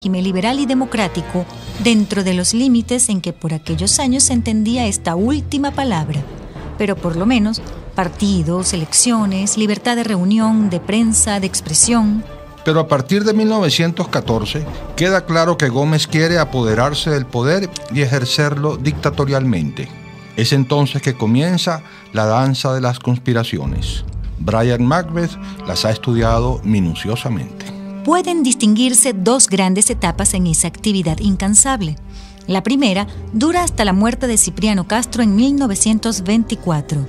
régimen liberal y democrático dentro de los límites en que por aquellos años se entendía esta última palabra. Pero por lo menos, partidos, elecciones, libertad de reunión, de prensa, de expresión. Pero a partir de 1914 queda claro que Gómez quiere apoderarse del poder y ejercerlo dictatorialmente. Es entonces que comienza la danza de las conspiraciones. Brian Macbeth las ha estudiado minuciosamente. Pueden distinguirse dos grandes etapas en esa actividad incansable. La primera dura hasta la muerte de Cipriano Castro en 1924.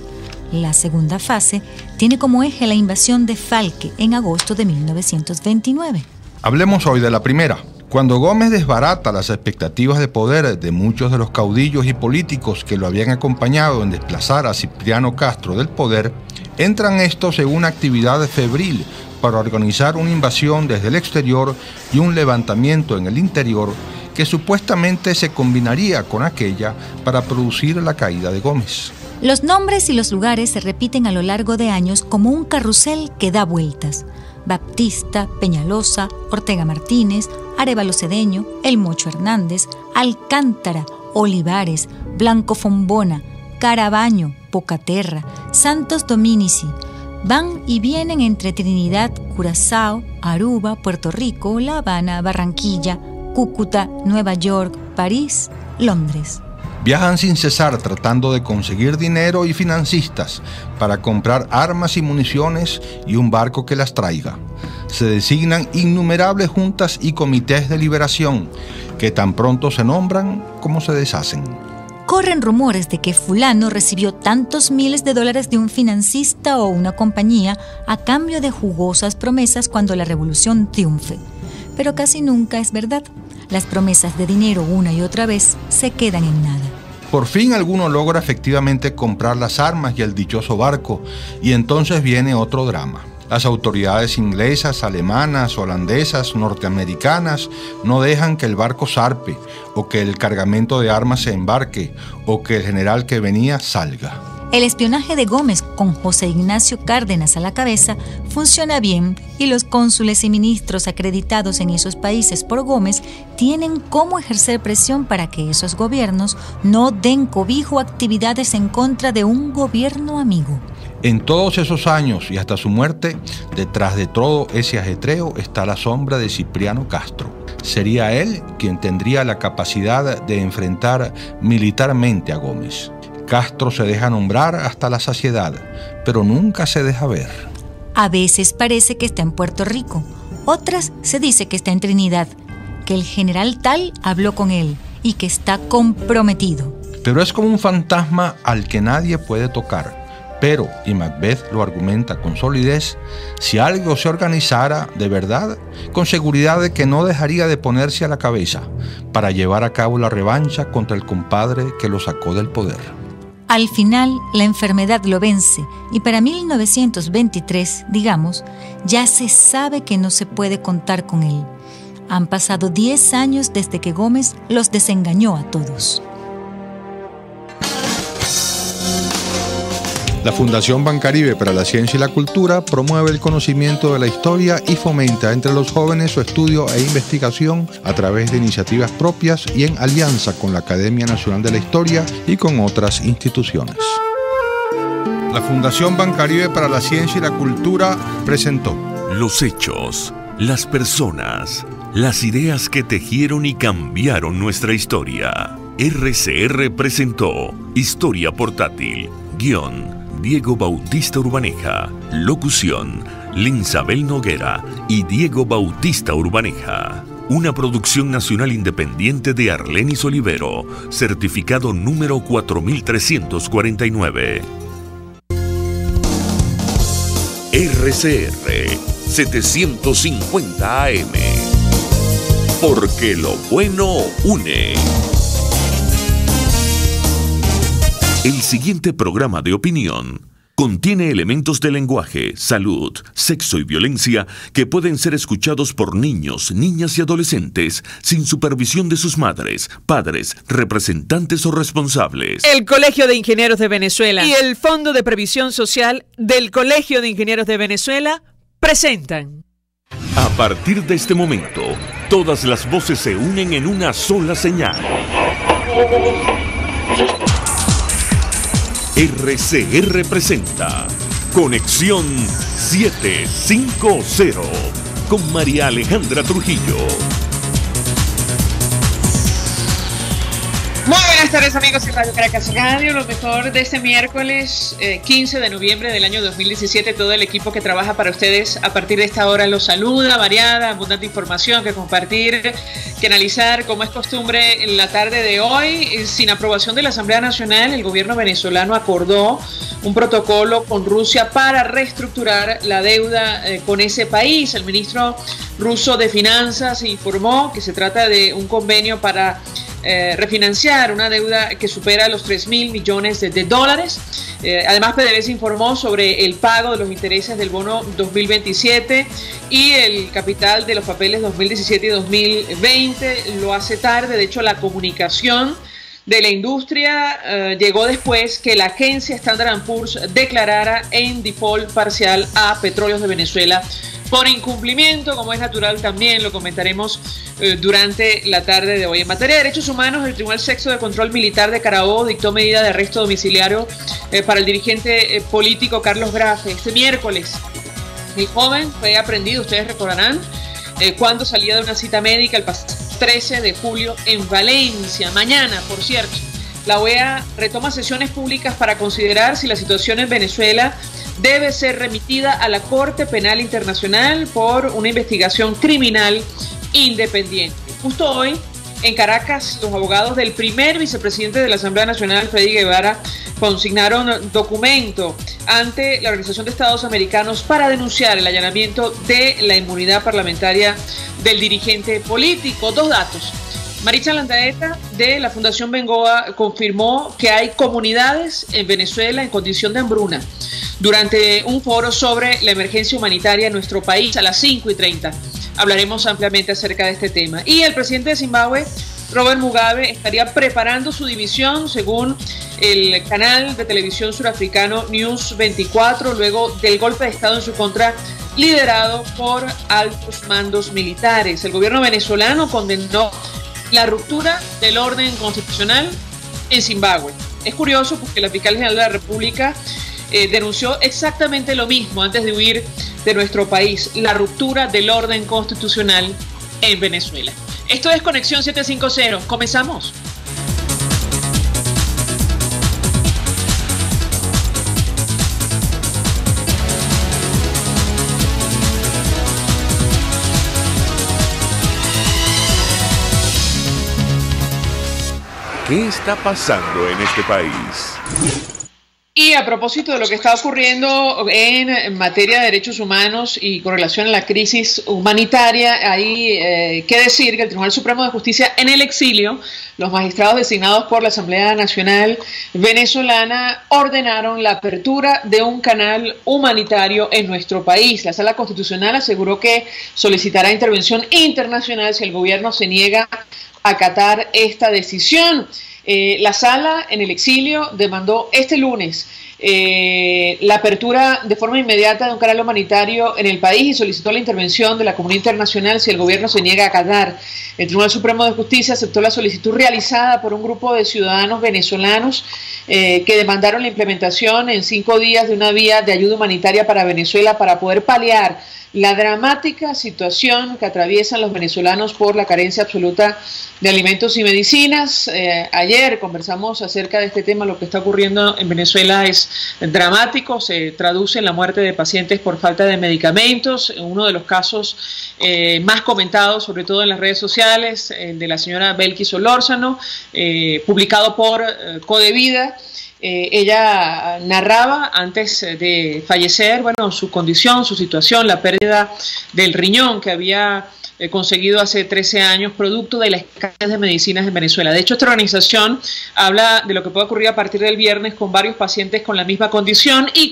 La segunda fase tiene como eje la invasión de Falque en agosto de 1929. Hablemos hoy de la primera. Cuando Gómez desbarata las expectativas de poder de muchos de los caudillos y políticos que lo habían acompañado en desplazar a Cipriano Castro del poder, entran estos en una actividad febril para organizar una invasión desde el exterior y un levantamiento en el interior que supuestamente se combinaría con aquella para producir la caída de Gómez. Los nombres y los lugares se repiten a lo largo de años como un carrusel que da vueltas. Baptista, Peñalosa, Ortega Martínez, Arévalo Cedeño, El Mocho Hernández, Alcántara, Olivares, Blanco Fombona, Carabaño, Pocaterra, Santos Dominici. Van y vienen entre Trinidad, Curazao, Aruba, Puerto Rico, La Habana, Barranquilla, Cúcuta, Nueva York, París, Londres. Viajan sin cesar tratando de conseguir dinero y financistas para comprar armas y municiones y un barco que las traiga. Se designan innumerables juntas y comités de liberación que tan pronto se nombran como se deshacen. Corren rumores de que fulano recibió tantos miles de dólares de un financista o una compañía a cambio de jugosas promesas cuando la revolución triunfe. Pero casi nunca es verdad. Las promesas de dinero una y otra vez se quedan en nada. Por fin alguno logra efectivamente comprar las armas y el dichoso barco, y entonces viene otro drama. Las autoridades inglesas, alemanas, holandesas, norteamericanas no dejan que el barco zarpe, o que el cargamento de armas se embarque, o que el general que venía salga. El espionaje de Gómez, con José Ignacio Cárdenas a la cabeza, funciona bien y los cónsules y ministros acreditados en esos países por Gómez tienen cómo ejercer presión para que esos gobiernos no den cobijo a actividades en contra de un gobierno amigo. En todos esos años y hasta su muerte, detrás de todo ese ajetreo está la sombra de Cipriano Castro. Sería él quien tendría la capacidad de enfrentar militarmente a Gómez. Castro se deja nombrar hasta la saciedad, pero nunca se deja ver. A veces parece que está en Puerto Rico, otras se dice que está en Trinidad, que el general tal habló con él y que está comprometido. Pero es como un fantasma al que nadie puede tocar. Pero, y Macbeth lo argumenta con solidez, si algo se organizara de verdad, con seguridad de que no dejaría de ponerse a la cabeza para llevar a cabo la revancha contra el compadre que lo sacó del poder. Al final, la enfermedad lo vence y para 1923, digamos, ya se sabe que no se puede contar con él. Han pasado 10 años desde que Gómez los desengañó a todos. La Fundación Bancaribe para la Ciencia y la Cultura promueve el conocimiento de la historia y fomenta entre los jóvenes su estudio e investigación a través de iniciativas propias y en alianza con la Academia Nacional de la Historia y con otras instituciones. La Fundación Bancaribe para la Ciencia y la Cultura presentó los hechos, las personas, las ideas que tejieron y cambiaron nuestra historia. RCR presentó Historia Portátil, guión Diego Bautista Urbaneja, locución Linsabel Noguera y Diego Bautista Urbaneja. Una producción nacional independiente de Arlenis Olivero, certificado número 4349. RCR 750 AM. Porque lo bueno une. El siguiente programa de opinión contiene elementos de lenguaje, salud, sexo y violencia que pueden ser escuchados por niños, niñas y adolescentes sin supervisión de sus madres, padres, representantes o responsables. El Colegio de Ingenieros de Venezuela y el Fondo de Previsión Social del Colegio de Ingenieros de Venezuela presentan. A partir de este momento, Todas las voces se unen en una sola señal. RCR presenta Conexión 750 con María Alejandra Trujillo. Muy buenas tardes, amigos de Radio Caracas Radio, lo mejor de este miércoles 15 de noviembre del año 2017. Todo el equipo que trabaja para ustedes a partir de esta hora los saluda, variada, abundante información que compartir, que analizar, como es costumbre en la tarde de hoy. Sin aprobación de la Asamblea Nacional, el gobierno venezolano acordó un protocolo con Rusia para reestructurar la deuda con ese país. El ministro ruso de Finanzas informó que se trata de un convenio para refinanciar una deuda que supera los 3.000 millones de dólares. Además, PDVSA informó sobre el pago de los intereses del bono 2027 y el capital de los papeles 2017 y 2020. Lo hace tarde. De hecho, la comunicación de la industria llegó después que la agencia Standard & Poor's declarara en default parcial a Petróleos de Venezuela por incumplimiento. Como es natural, también lo comentaremos durante la tarde de hoy. En materia de derechos humanos, el Tribunal Sexto de Control Militar de Carabobo dictó medida de arresto domiciliario para el dirigente político Carlos Grafe. Este miércoles, el joven fue aprehendido, ustedes recordarán, cuando salía de una cita médica el pasado 13 de julio en Valencia. Mañana, por cierto, la OEA retoma sesiones públicas para considerar si la situación en Venezuela debe ser remitida a la Corte Penal Internacional por una investigación criminal independiente. Justo hoy, en Caracas, los abogados del primer vicepresidente de la Asamblea Nacional, Freddy Guevara, consignaron documento ante la Organización de Estados Americanos para denunciar el allanamiento de la inmunidad parlamentaria del dirigente político. Dos datos. Maritza Landaeta, de la Fundación Bengoa, confirmó que hay comunidades en Venezuela en condición de hambruna durante un foro sobre la emergencia humanitaria en nuestro país a las 5:30. Hablaremos ampliamente acerca de este tema. Y el presidente de Zimbabue, Robert Mugabe, estaría preparando su dimisión, según el canal de televisión surafricano News 24, luego del golpe de Estado en su contra liderado por altos mandos militares. El gobierno venezolano condenó la ruptura del orden constitucional en Zimbabue. Es curioso porque la fiscal general de la República denunció exactamente lo mismo antes de huir de nuestro país, la ruptura del orden constitucional en Venezuela. Esto es Conexión 750. Comenzamos. ¿Qué está pasando en este país? Y a propósito de lo que está ocurriendo en materia de derechos humanos y con relación a la crisis humanitaria, hay que decir que el Tribunal Supremo de Justicia en el exilio, los magistrados designados por la Asamblea Nacional venezolana, ordenaron la apertura de un canal humanitario en nuestro país. La Sala Constitucional aseguró que solicitará intervención internacional si el gobierno se niega a acatar esta decisión. La sala en el exilio demandó este lunes la apertura de forma inmediata de un canal humanitario en el país y solicitó la intervención de la comunidad internacional si el gobierno se niega a acatar. El Tribunal Supremo de Justicia aceptó la solicitud realizada por un grupo de ciudadanos venezolanos que demandaron la implementación en 5 días de una vía de ayuda humanitaria para Venezuela para poder paliar la dramática situación que atraviesan los venezolanos por la carencia absoluta de alimentos y medicinas. Ayer conversamos acerca de este tema. Lo que está ocurriendo en Venezuela es dramático, se traduce en la muerte de pacientes por falta de medicamentos. Uno de los casos más comentados, sobre todo en las redes sociales, el de la señora Belkis Solórzano, publicado por Codevida. Ella narraba antes de fallecer, bueno, su condición, su situación, la pérdida del riñón que había conseguido hace 13 años, producto de la escasez de medicinas en Venezuela. De hecho, esta organización habla de lo que puede ocurrir a partir del viernes con varios pacientes con la misma condición y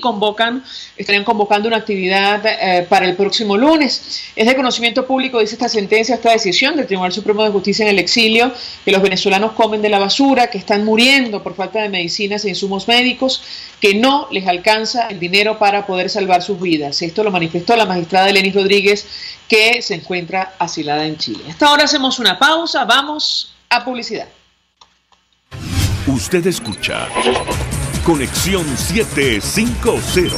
estarían convocando una actividad para el próximo lunes. Es de conocimiento público, dice esta sentencia, esta decisión del Tribunal Supremo de Justicia en el exilio, que los venezolanos comen de la basura, que están muriendo por falta de medicinas e insumos médicos, que no les alcanza el dinero para poder salvar sus vidas. Esto lo manifestó la magistrada Elenis Rodríguez, que se encuentra asilada en Chile. Hasta ahora hacemos una pausa, vamos a publicidad. Usted escucha Conexión 750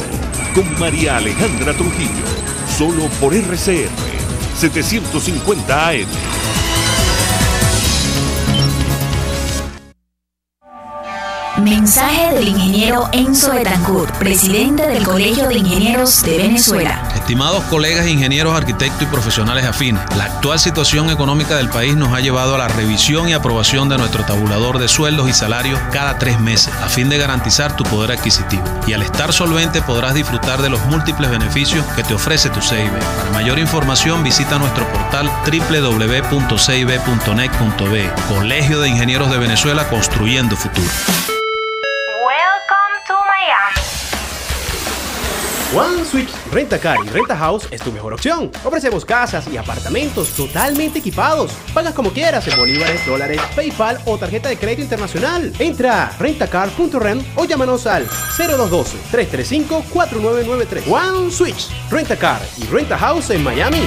con María Alejandra Trujillo, solo por RCR 750 AM. Mensaje del ingeniero Enzo Betancourt, presidente del Colegio de Ingenieros de Venezuela. Estimados colegas ingenieros, arquitectos y profesionales afines, la actual situación económica del país nos ha llevado a la revisión y aprobación de nuestro tabulador de sueldos y salarios cada 3 meses, a fin de garantizar tu poder adquisitivo. Y al estar solvente podrás disfrutar de los múltiples beneficios que te ofrece tu CIB. Para mayor información visita nuestro portal www.cib.net.be. Colegio de Ingenieros de Venezuela, construyendo futuro. One Switch Renta Car y Renta House es tu mejor opción. Ofrecemos casas y apartamentos totalmente equipados. Pagas como quieras en bolívares, dólares, PayPal o tarjeta de crédito internacional. Entra a rentacar.rem o llámanos al 0212-335-4993. One Switch Renta Car y Renta House en Miami.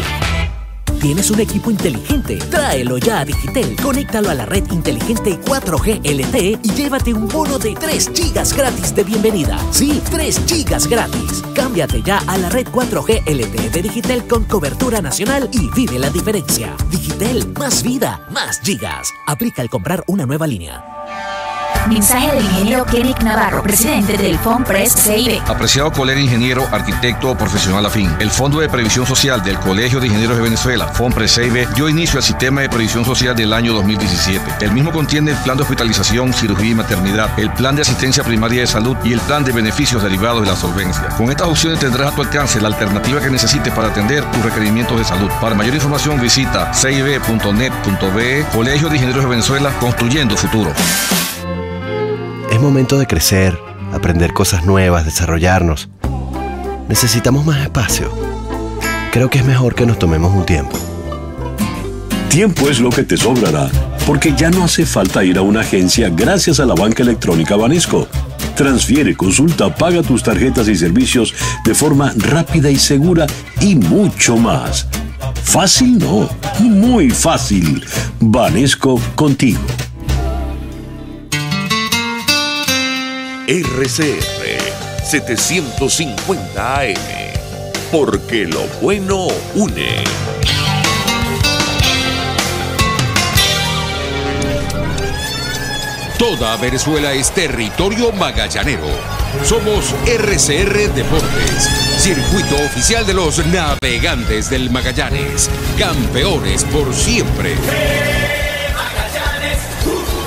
¿Tienes un equipo inteligente? Tráelo ya a Digitel. Conéctalo a la red inteligente 4G LTE y llévate un bono de 3 gigas gratis de bienvenida. Sí, 3 gigas gratis. Cámbiate ya a la red 4G LTE de Digitel con cobertura nacional y vive la diferencia. Digitel, más vida, más gigas. Aplica al comprar una nueva línea. Mensaje del ingeniero Kenneth Navarro, presidente del FONPRES CIB. Apreciado colega ingeniero, arquitecto o profesional afín, el Fondo de Previsión Social del Colegio de Ingenieros de Venezuela, FONPRES CIB, dio inicio al sistema de previsión social del año 2017. El mismo contiene el plan de hospitalización, cirugía y maternidad, el plan de asistencia primaria de salud y el plan de beneficios derivados de la solvencia. Con estas opciones tendrás a tu alcance la alternativa que necesites para atender tus requerimientos de salud. Para mayor información visita cib.net.be. Colegio de Ingenieros de Venezuela, construyendo futuro. Es momento de crecer, aprender cosas nuevas, desarrollarnos. Necesitamos más espacio. Creo que es mejor que nos tomemos un tiempo. Tiempo es lo que te sobrará, porque ya no hace falta ir a una agencia gracias a la banca electrónica Banesco. Transfiere, consulta, paga tus tarjetas y servicios de forma rápida y segura y mucho más. Fácil no, muy fácil. Banesco contigo. RCR 750 AM, porque lo bueno une. Toda Venezuela es territorio magallanero. Somos RCR Deportes, circuito oficial de los navegantes del Magallanes, campeones por siempre.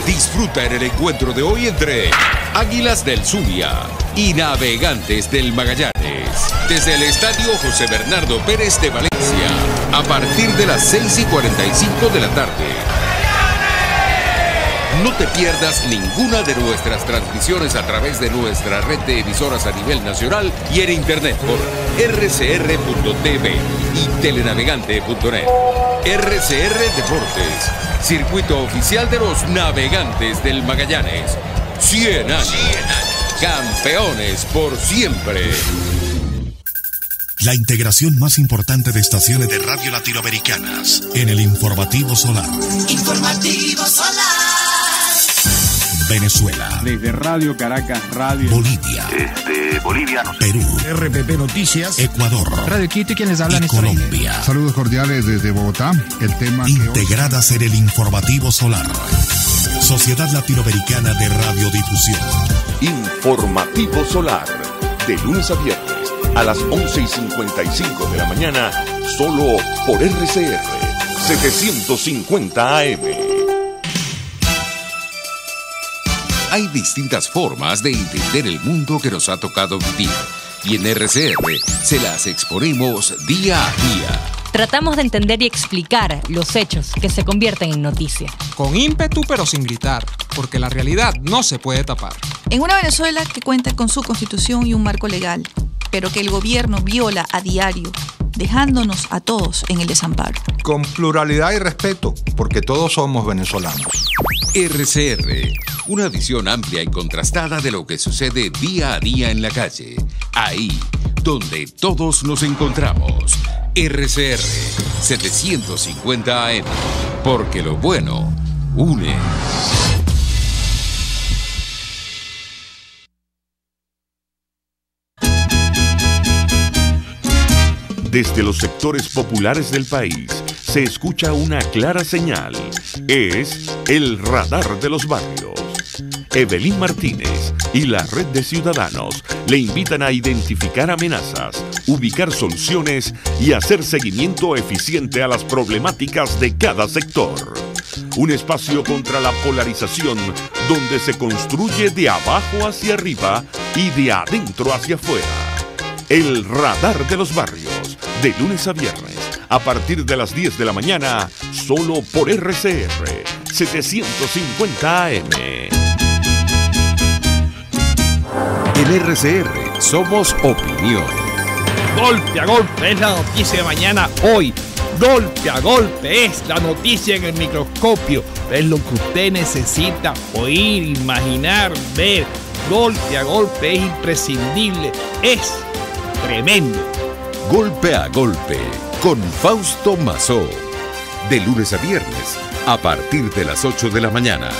Disfruta en el encuentro de hoy entre Águilas del Zulia y Navegantes del Magallanes, desde el Estadio José Bernardo Pérez de Valencia, a partir de las 6:45 de la tarde. No te pierdas ninguna de nuestras transmisiones a través de nuestra red de emisoras a nivel nacional y en internet por rcr.tv y telenavegante.net. RCR Deportes, circuito oficial de los Navegantes del Magallanes. 100 años. Campeones por siempre. La integración más importante de estaciones de radio latinoamericanas en el Informativo Solar. Informativo Solar. Venezuela. Desde Radio Caracas, Radio Bolivia. Bolivia, no sé. Perú. RPP Noticias. Ecuador. Radio Quito y quienes hablan y Colombia. Saludos cordiales desde Bogotá. El tema integradas en el Informativo Solar. Sociedad Latinoamericana de Radiodifusión. Informativo Solar. De lunes a viernes a las 11:55 de la mañana, solo por RCR 750 AM. Hay distintas formas de entender el mundo que nos ha tocado vivir, y en RCR se las exponemos día a día. Tratamos de entender y explicar los hechos que se convierten en noticia. Con ímpetu pero sin gritar, porque la realidad no se puede tapar. En una Venezuela que cuenta con su constitución y un marco legal, pero que el gobierno viola a diario, dejándonos a todos en el desamparo. Con pluralidad y respeto, porque todos somos venezolanos. RCR, una visión amplia y contrastada de lo que sucede día a día en la calle. Ahí, donde todos nos encontramos. RCR, 750 AM. Porque lo bueno une. Desde los sectores populares del país se escucha una clara señal. Es el radar de los barrios. Evelyn Martínez y la red de ciudadanos le invitan a identificar amenazas, ubicar soluciones y hacer seguimiento eficiente a las problemáticas de cada sector. Un espacio contra la polarización donde se construye de abajo hacia arriba y de adentro hacia afuera. El radar de los barrios, de lunes a viernes, a partir de las 10 de la mañana, solo por RCR 750 AM. En RCR somos opinión. Golpe a golpe es la noticia de mañana hoy. Golpe a golpe es la noticia en el microscopio. Es lo que usted necesita oír, imaginar, ver. Golpe a golpe es imprescindible. Es tremendo. Golpe a golpe con Fausto Mazó. De lunes a viernes a partir de las 8 de la mañana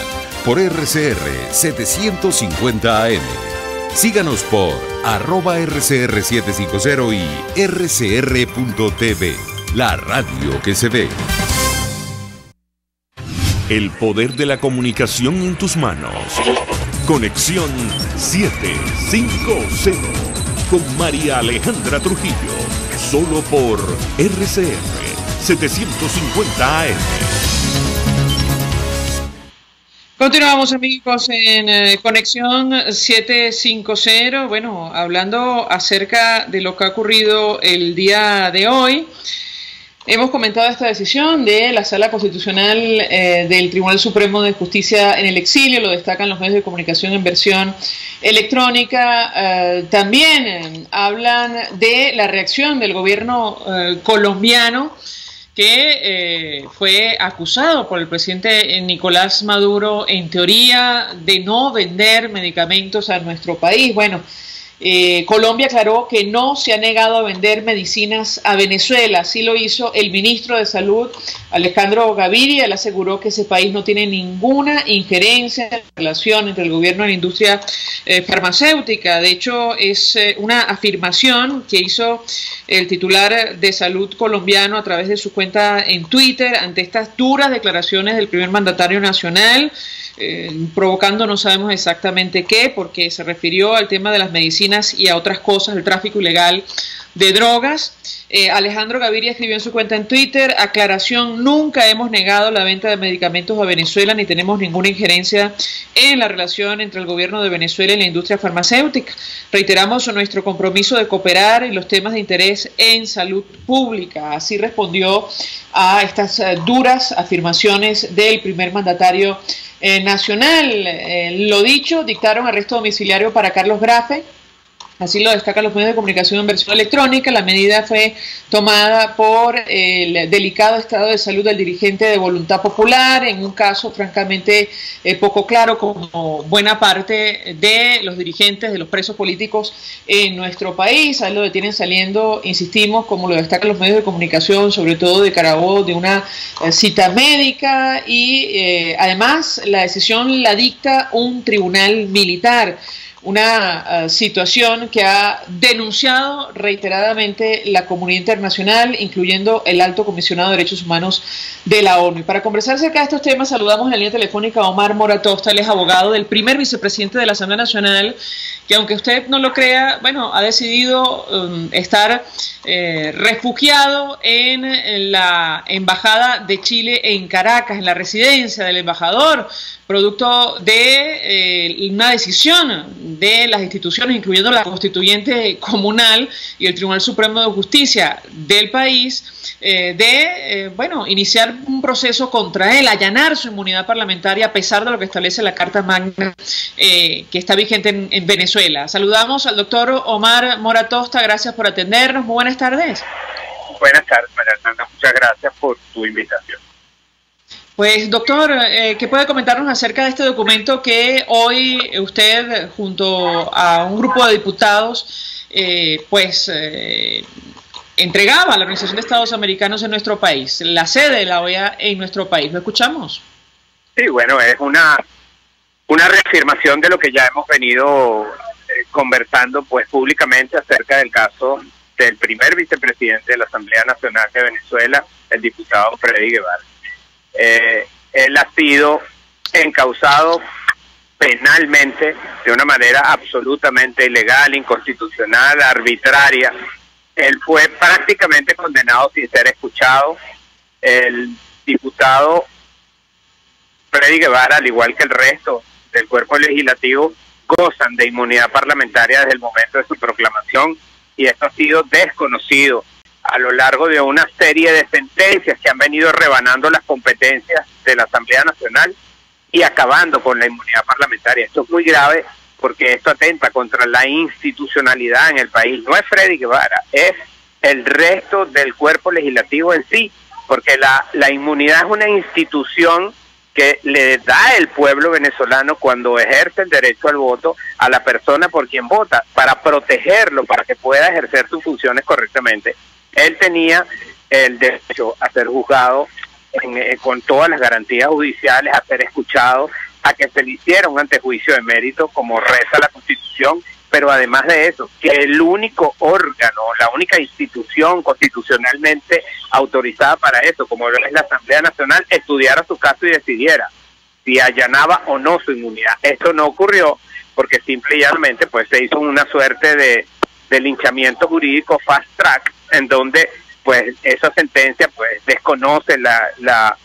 por RCR 750 AM. Síganos por @RCR750 y rcr.tv, la radio que se ve. El poder de la comunicación en tus manos. Conexión 750 con María Alejandra Trujillo. Solo por RCR 750 AM. Continuamos, amigos, en Conexión 750, bueno, hablando acerca de lo que ha ocurrido el día de hoy. Hemos comentado esta decisión de la Sala Constitucional del Tribunal Supremo de Justicia en el exilio, lo destacan los medios de comunicación en versión electrónica. También hablan de la reacción del gobierno colombiano, que fue acusado por el presidente Nicolás Maduro, en teoría, de no vender medicamentos a nuestro país. Bueno, Colombia aclaró que no se ha negado a vender medicinas a Venezuela. Así lo hizo el ministro de Salud, Alejandro Gaviria. Él aseguró que ese país no tiene ninguna injerencia en la relación entre el gobierno y la industria farmacéutica. De hecho, es una afirmación que hizo el titular de Salud colombiano a través de su cuenta en Twitter ante estas duras declaraciones del primer mandatario nacional, provocando no sabemos exactamente qué, porque se refirió al tema de las medicinas y a otras cosas, el tráfico ilegal de drogas. Alejandro Gaviria escribió en su cuenta en Twitter: aclaración, nunca hemos negado la venta de medicamentos a Venezuela ni tenemos ninguna injerencia en la relación entre el gobierno de Venezuela y la industria farmacéutica. Reiteramos nuestro compromiso de cooperar en los temas de interés en salud pública. Así respondió a estas duras afirmaciones del primer mandatario nacional. Lo dicho, dictaron arresto domiciliario para Carlos Grafe. Así lo destacan los medios de comunicación en versión electrónica. La medida fue tomada por el delicado estado de salud del dirigente de Voluntad Popular, en un caso francamente poco claro, como buena parte de los dirigentes de los presos políticos en nuestro país. Ahí lo detienen saliendo, insistimos, como lo destacan los medios de comunicación, sobre todo de Carabobo, de una cita médica, y además la decisión la dicta un tribunal militar. Una situación que ha denunciado reiteradamente la comunidad internacional, incluyendo el Alto Comisionado de Derechos Humanos de la ONU. Y para conversar acerca de estos temas, saludamos en la línea telefónica a Omar Mora Tosta. Él es abogado del primer vicepresidente de la Asamblea Nacional, que, aunque usted no lo crea, bueno, ha decidido estar refugiado en la Embajada de Chile en Caracas, en la residencia del embajador, producto de una decisión de las instituciones, incluyendo la Constituyente Comunal y el Tribunal Supremo de Justicia del país, bueno, iniciar un proceso contra él, allanar su inmunidad parlamentaria a pesar de lo que establece la Carta Magna que está vigente en Venezuela. Saludamos al doctor Omar Mora Tosta, gracias por atendernos, muy buenas tardes. Buenas tardes, María Alejandra, muchas gracias por tu invitación. Pues, doctor, ¿qué puede comentarnos acerca de este documento que hoy usted, junto a un grupo de diputados, entregaba la Organización de Estados Americanos en nuestro país, la sede de la OEA en nuestro país. ¿Lo escuchamos? Sí, bueno, es una reafirmación de lo que ya hemos venido conversando pues públicamente acerca del caso del primer vicepresidente de la Asamblea Nacional de Venezuela, el diputado Freddy Guevara. Él ha sido encausado penalmente de una manera absolutamente ilegal, inconstitucional, arbitraria. Él fue prácticamente condenado sin ser escuchado. El diputado Freddy Guevara, al igual que el resto del cuerpo legislativo, gozan de inmunidad parlamentaria desde el momento de su proclamación, y esto ha sido desconocido a lo largo de una serie de sentencias que han venido rebanando las competencias de la Asamblea Nacional y acabando con la inmunidad parlamentaria. Esto es muy grave porque esto atenta contra la institucionalidad en el país. No es Freddy Guevara, es el resto del cuerpo legislativo en sí, porque la inmunidad es una institución que le da el pueblo venezolano cuando ejerce el derecho al voto a la persona por quien vota, para protegerlo, para que pueda ejercer sus funciones correctamente. Él tenía el derecho a ser juzgado con todas las garantías judiciales, a ser escuchado, a que se le hiciera un antejuicio de mérito como reza la Constitución, pero además de eso, que el único órgano, la única institución constitucionalmente autorizada para eso, como es la Asamblea Nacional, estudiara su caso y decidiera si allanaba o no su inmunidad. Esto no ocurrió porque simple y llanamente pues se hizo una suerte de linchamiento jurídico fast track, en donde pues esa sentencia pues desconoce la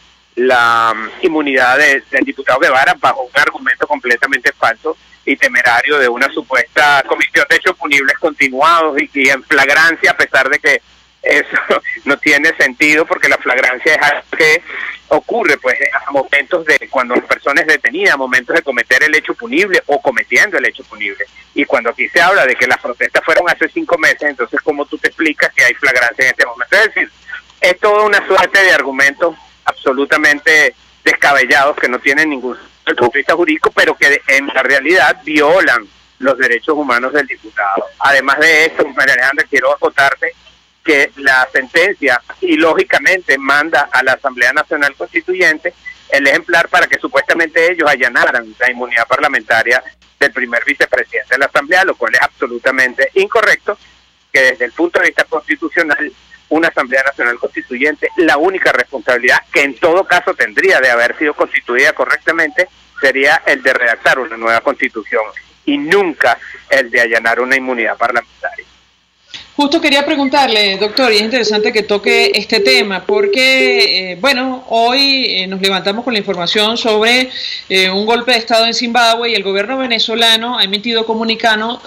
inmunidad del diputado Guevara bajo un argumento completamente falso y temerario de una supuesta comisión de hechos punibles continuados y en flagrancia, a pesar de que eso no tiene sentido, porque la flagrancia es algo que ocurre pues a momentos de cuando la persona es detenida, a momentos de cometer el hecho punible o cometiendo el hecho punible. Y cuando aquí se habla de que las protestas fueron hace 5 meses, entonces ¿cómo tú te explicas que hay flagrancia en este momento? Es decir, es toda una suerte de argumentos absolutamente descabellados que no tienen ningún punto de vista jurídico, pero que en la realidad violan los derechos humanos del diputado. Además de esto, María Alejandra, quiero acotarte que la sentencia ilógicamente manda a la Asamblea Nacional Constituyente el ejemplar para que supuestamente ellos allanaran la inmunidad parlamentaria del primer vicepresidente de la Asamblea, lo cual es absolutamente incorrecto, que desde el punto de vista constitucional una Asamblea Nacional Constituyente, la única responsabilidad que en todo caso tendría de haber sido constituida correctamente sería el de redactar una nueva constitución y nunca el de allanar una inmunidad parlamentaria. Justo quería preguntarle, doctor, y es interesante que toque este tema, porque, bueno, hoy nos levantamos con la información sobre un golpe de Estado en Zimbabue y el gobierno venezolano ha emitido comunicado,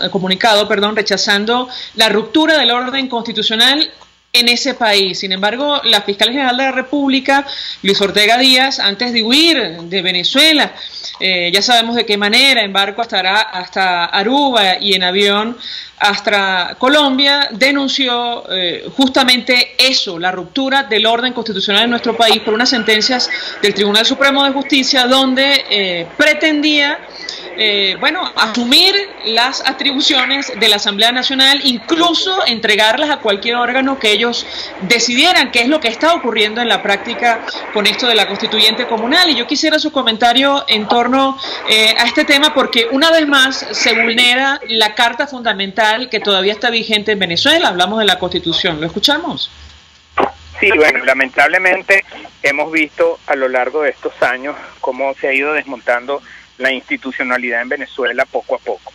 rechazando la ruptura del orden constitucional en ese país. Sin embargo, la fiscal general de la República, Luis Ortega Díaz, antes de huir de Venezuela, ya sabemos de qué manera, en barco hasta Aruba y en avión hasta Colombia, denunció justamente eso, la ruptura del orden constitucional en nuestro país por unas sentencias del Tribunal Supremo de Justicia donde pretendía asumir las atribuciones de la Asamblea Nacional, incluso entregarlas a cualquier órgano que ellos decidieran, que es lo que está ocurriendo en la práctica con esto de la constituyente comunal. Y yo quisiera su comentario en torno a este tema, porque una vez más se vulnera la Carta Fundamental que todavía está vigente en Venezuela. Hablamos de la Constitución. ¿Lo escuchamos? Sí, bueno, lamentablemente hemos visto a lo largo de estos años cómo se ha ido desmontando la institucionalidad en Venezuela poco a poco,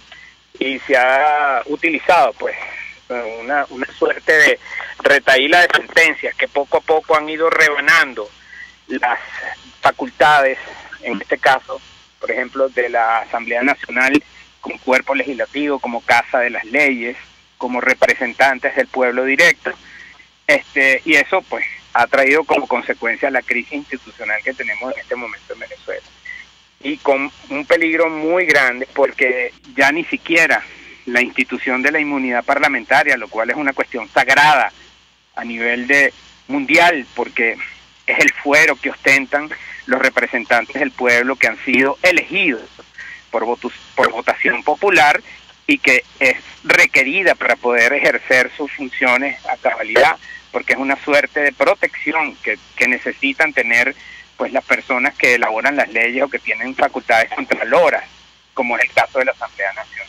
y se ha utilizado pues una suerte de retahíla de sentencias que poco a poco han ido rebanando las facultades, en este caso, por ejemplo, de la Asamblea Nacional como cuerpo legislativo, como casa de las leyes, como representantes del pueblo directo, y eso pues ha traído como consecuencia la crisis institucional que tenemos en este momento en Venezuela. Y con un peligro muy grande, porque ya ni siquiera la institución de la inmunidad parlamentaria, lo cual es una cuestión sagrada a nivel mundial, porque es el fuero que ostentan los representantes del pueblo que han sido elegidos por votación popular y que es requerida para poder ejercer sus funciones a cabalidad, porque es una suerte de protección que necesitan tener pues las personas que elaboran las leyes o que tienen facultades contraloras, como es el caso de la Asamblea Nacional.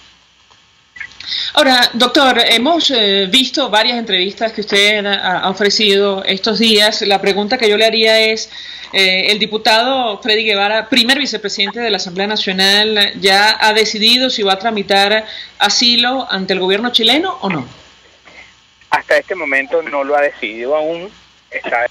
Ahora, doctor, hemos visto varias entrevistas que usted ha ofrecido estos días. La pregunta que yo le haría es, el diputado Freddy Guevara, primer vicepresidente de la Asamblea Nacional, ¿ya ha decidido si va a tramitar asilo ante el gobierno chileno o no? Hasta este momento no lo ha decidido aún. Está...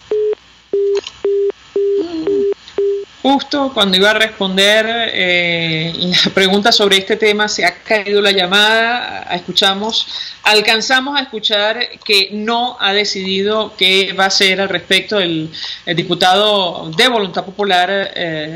Justo cuando iba a responder la pregunta sobre este tema, se ha caído la llamada, alcanzamos a escuchar que no ha decidido qué va a hacer al respecto el diputado de Voluntad Popular,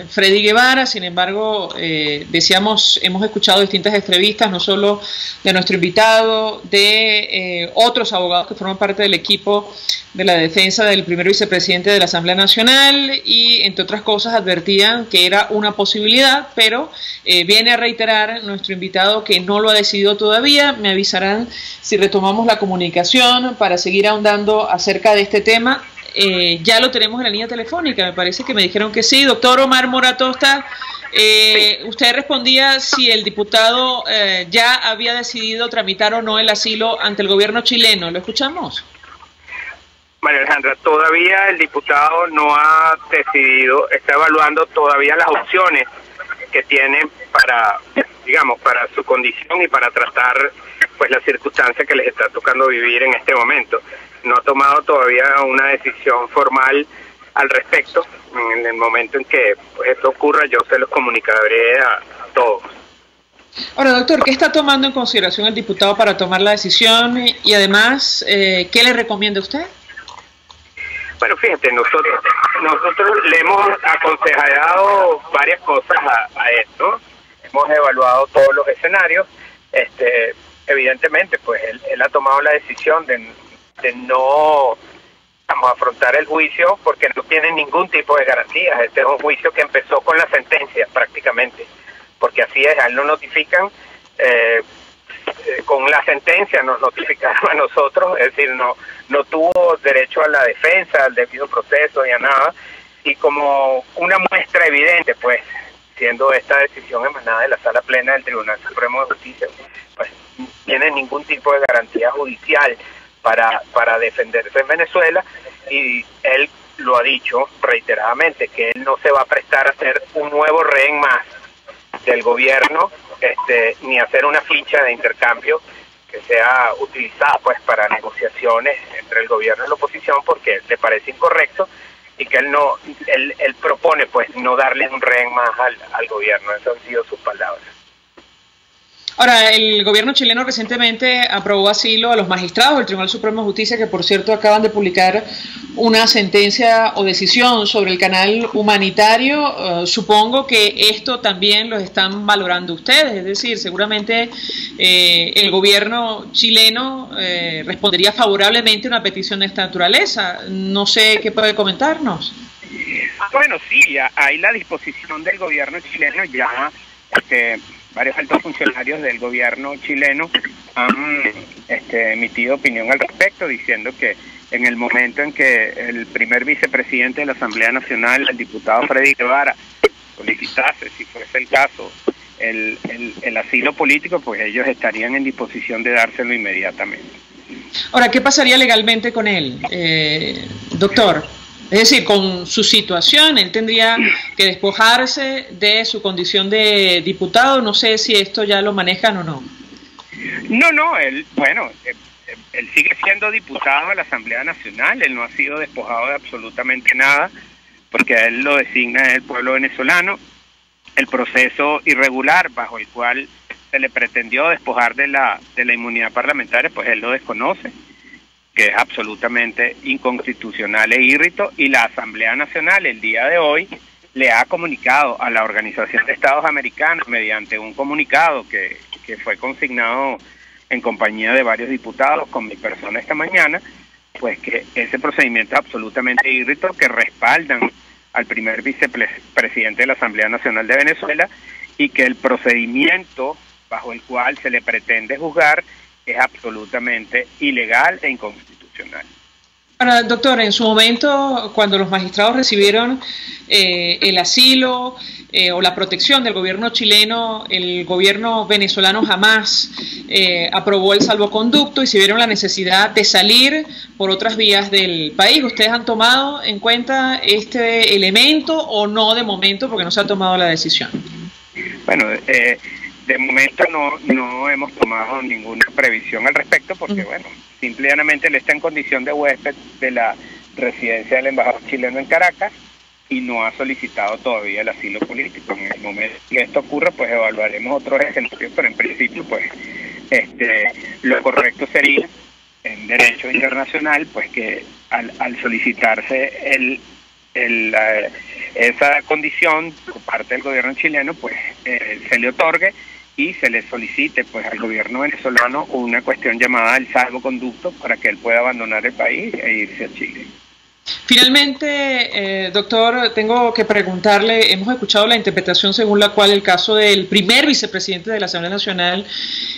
Freddy Guevara. Sin embargo, hemos escuchado distintas entrevistas, no solo de nuestro invitado, de otros abogados que forman parte del equipo de la defensa del primer vicepresidente de la Asamblea Nacional, y entre otras cosas advertían que era una posibilidad, pero viene a reiterar nuestro invitado que no lo ha decidido todavía. Me avisarán si retomamos la comunicación para seguir ahondando acerca de este tema. Ya lo tenemos en la línea telefónica, me parece que me dijeron que sí. Doctor Omar Moratosta, usted respondía si el diputado ya había decidido tramitar o no el asilo ante el gobierno chileno. ¿Lo escuchamos? María Alejandra, todavía el diputado no ha decidido, está evaluando todavía las opciones que tiene para, digamos, para su condición y para tratar pues las circunstancias que les está tocando vivir en este momento. No ha tomado todavía una decisión formal al respecto. En el momento en que pues, esto ocurra, yo se los comunicaré a todos. Ahora, doctor, ¿qué está tomando en consideración el diputado para tomar la decisión? Y además, ¿qué le recomienda usted? Bueno, fíjate, nosotros le hemos aconsejado varias cosas a esto. Hemos evaluado todos los escenarios. Evidentemente, pues él ha tomado la decisión de no afrontar el juicio porque no tiene ningún tipo de garantías. Este es un juicio que empezó con la sentencia prácticamente, porque así es, a él lo notifican, con la sentencia nos notificaron a nosotros, es decir, no tuvo derecho a la defensa, al debido proceso y a nada, y como una muestra evidente, pues, siendo esta decisión emanada de la Sala Plena del Tribunal Supremo de Justicia, pues no tiene ningún tipo de garantía judicial para defenderse en Venezuela, y él lo ha dicho reiteradamente, que él no se va a prestar a hacer un nuevo rehén más del gobierno, ni hacer una ficha de intercambio que sea utilizada pues para negociaciones entre el gobierno y la oposición, porque le parece incorrecto y que él propone pues no darle un rehén más al gobierno. Esas han sido sus palabras. Ahora, el gobierno chileno recientemente aprobó asilo a los magistrados del Tribunal Supremo de Justicia, que por cierto acaban de publicar una sentencia o decisión sobre el canal humanitario. Supongo que esto también lo están valorando ustedes, es decir, seguramente el gobierno chileno respondería favorablemente a una petición de esta naturaleza. No sé qué puede comentarnos. Bueno, sí, hay la disposición del gobierno chileno ya. Varios altos funcionarios del gobierno chileno han emitido opinión al respecto, diciendo que en el momento en que el primer vicepresidente de la Asamblea Nacional, el diputado Freddy Guevara, solicitase, si fuese el caso, el asilo político, pues ellos estarían en disposición de dárselo inmediatamente. Ahora, ¿qué pasaría legalmente con él, doctor? Es decir, con su situación, él tendría que despojarse de su condición de diputado. No sé si esto ya lo manejan o no. No, él sigue siendo diputado de la Asamblea Nacional. Él no ha sido despojado de absolutamente nada, porque a él lo designa el pueblo venezolano. El proceso irregular bajo el cual se le pretendió despojar de la inmunidad parlamentaria, pues él lo desconoce, que es absolutamente inconstitucional e irrito, y la Asamblea Nacional el día de hoy le ha comunicado a la Organización de Estados Americanos, mediante un comunicado que fue consignado en compañía de varios diputados con mi persona esta mañana, pues que ese procedimiento es absolutamente irrito, que respaldan al primer vicepresidente de la Asamblea Nacional de Venezuela, y que el procedimiento bajo el cual se le pretende juzgar es absolutamente ilegal e inconstitucional. Ahora, doctor, en su momento, cuando los magistrados recibieron el asilo o la protección del gobierno chileno, el gobierno venezolano jamás aprobó el salvoconducto y se vieron la necesidad de salir por otras vías del país. ¿Ustedes han tomado en cuenta este elemento o no de momento porque no se ha tomado la decisión? Bueno, de momento no hemos tomado ninguna previsión al respecto porque, bueno, simplemente él está en condición de huésped de la residencia del embajador chileno en Caracas y no ha solicitado todavía el asilo político. En el momento que esto ocurra, pues evaluaremos otros escenarios, pero en principio, pues, lo correcto sería, en derecho internacional, pues que al solicitarse esa condición por parte del gobierno chileno, pues se le otorgue y se le solicite pues al gobierno venezolano una cuestión llamada el salvoconducto para que él pueda abandonar el país e irse a Chile. Finalmente, doctor, tengo que preguntarle, hemos escuchado la interpretación según la cual el caso del primer vicepresidente de la Asamblea Nacional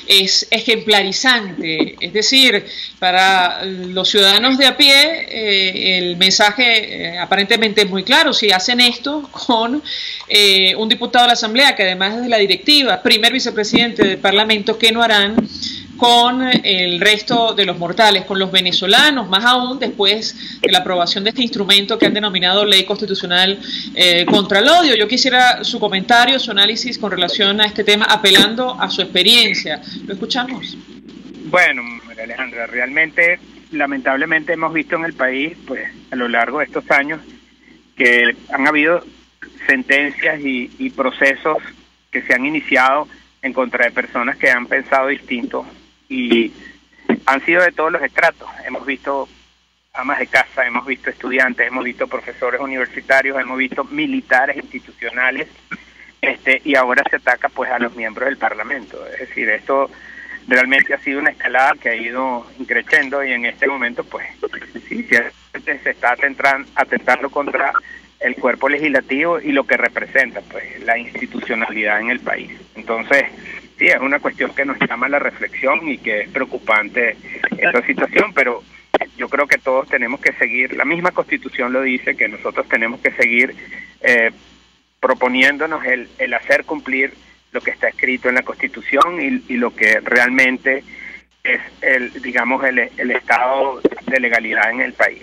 es ejemplarizante, es decir, para los ciudadanos de a pie el mensaje aparentemente es muy claro: si hacen esto con un diputado de la Asamblea, que además es de la directiva, primer vicepresidente del Parlamento, ¿qué no harán con el resto de los mortales, con los venezolanos, más aún después de la aprobación de este instrumento que han denominado Ley Constitucional contra el Odio? Yo quisiera su comentario, su análisis con relación a este tema, apelando a su experiencia. ¿Lo escuchamos? Bueno, María Alejandra, realmente, lamentablemente hemos visto en el país, pues, a lo largo de estos años, que han habido sentencias y procesos que se han iniciado en contra de personas que han pensado distinto y han sido de todos los estratos. Hemos visto amas de casa, hemos visto estudiantes, hemos visto profesores universitarios, hemos visto militares institucionales, y ahora se ataca pues a los miembros del Parlamento. Es decir, esto realmente ha sido una escalada que ha ido increciendo y en este momento pues sí, se está atentando contra el cuerpo legislativo y lo que representa pues la institucionalidad en el país. Entonces, sí, es una cuestión que nos llama a la reflexión y que es preocupante esta situación, pero yo creo que todos tenemos que seguir, la misma Constitución lo dice, que nosotros tenemos que seguir proponiéndonos el hacer cumplir lo que está escrito en la Constitución y lo que realmente es el estado de legalidad en el país.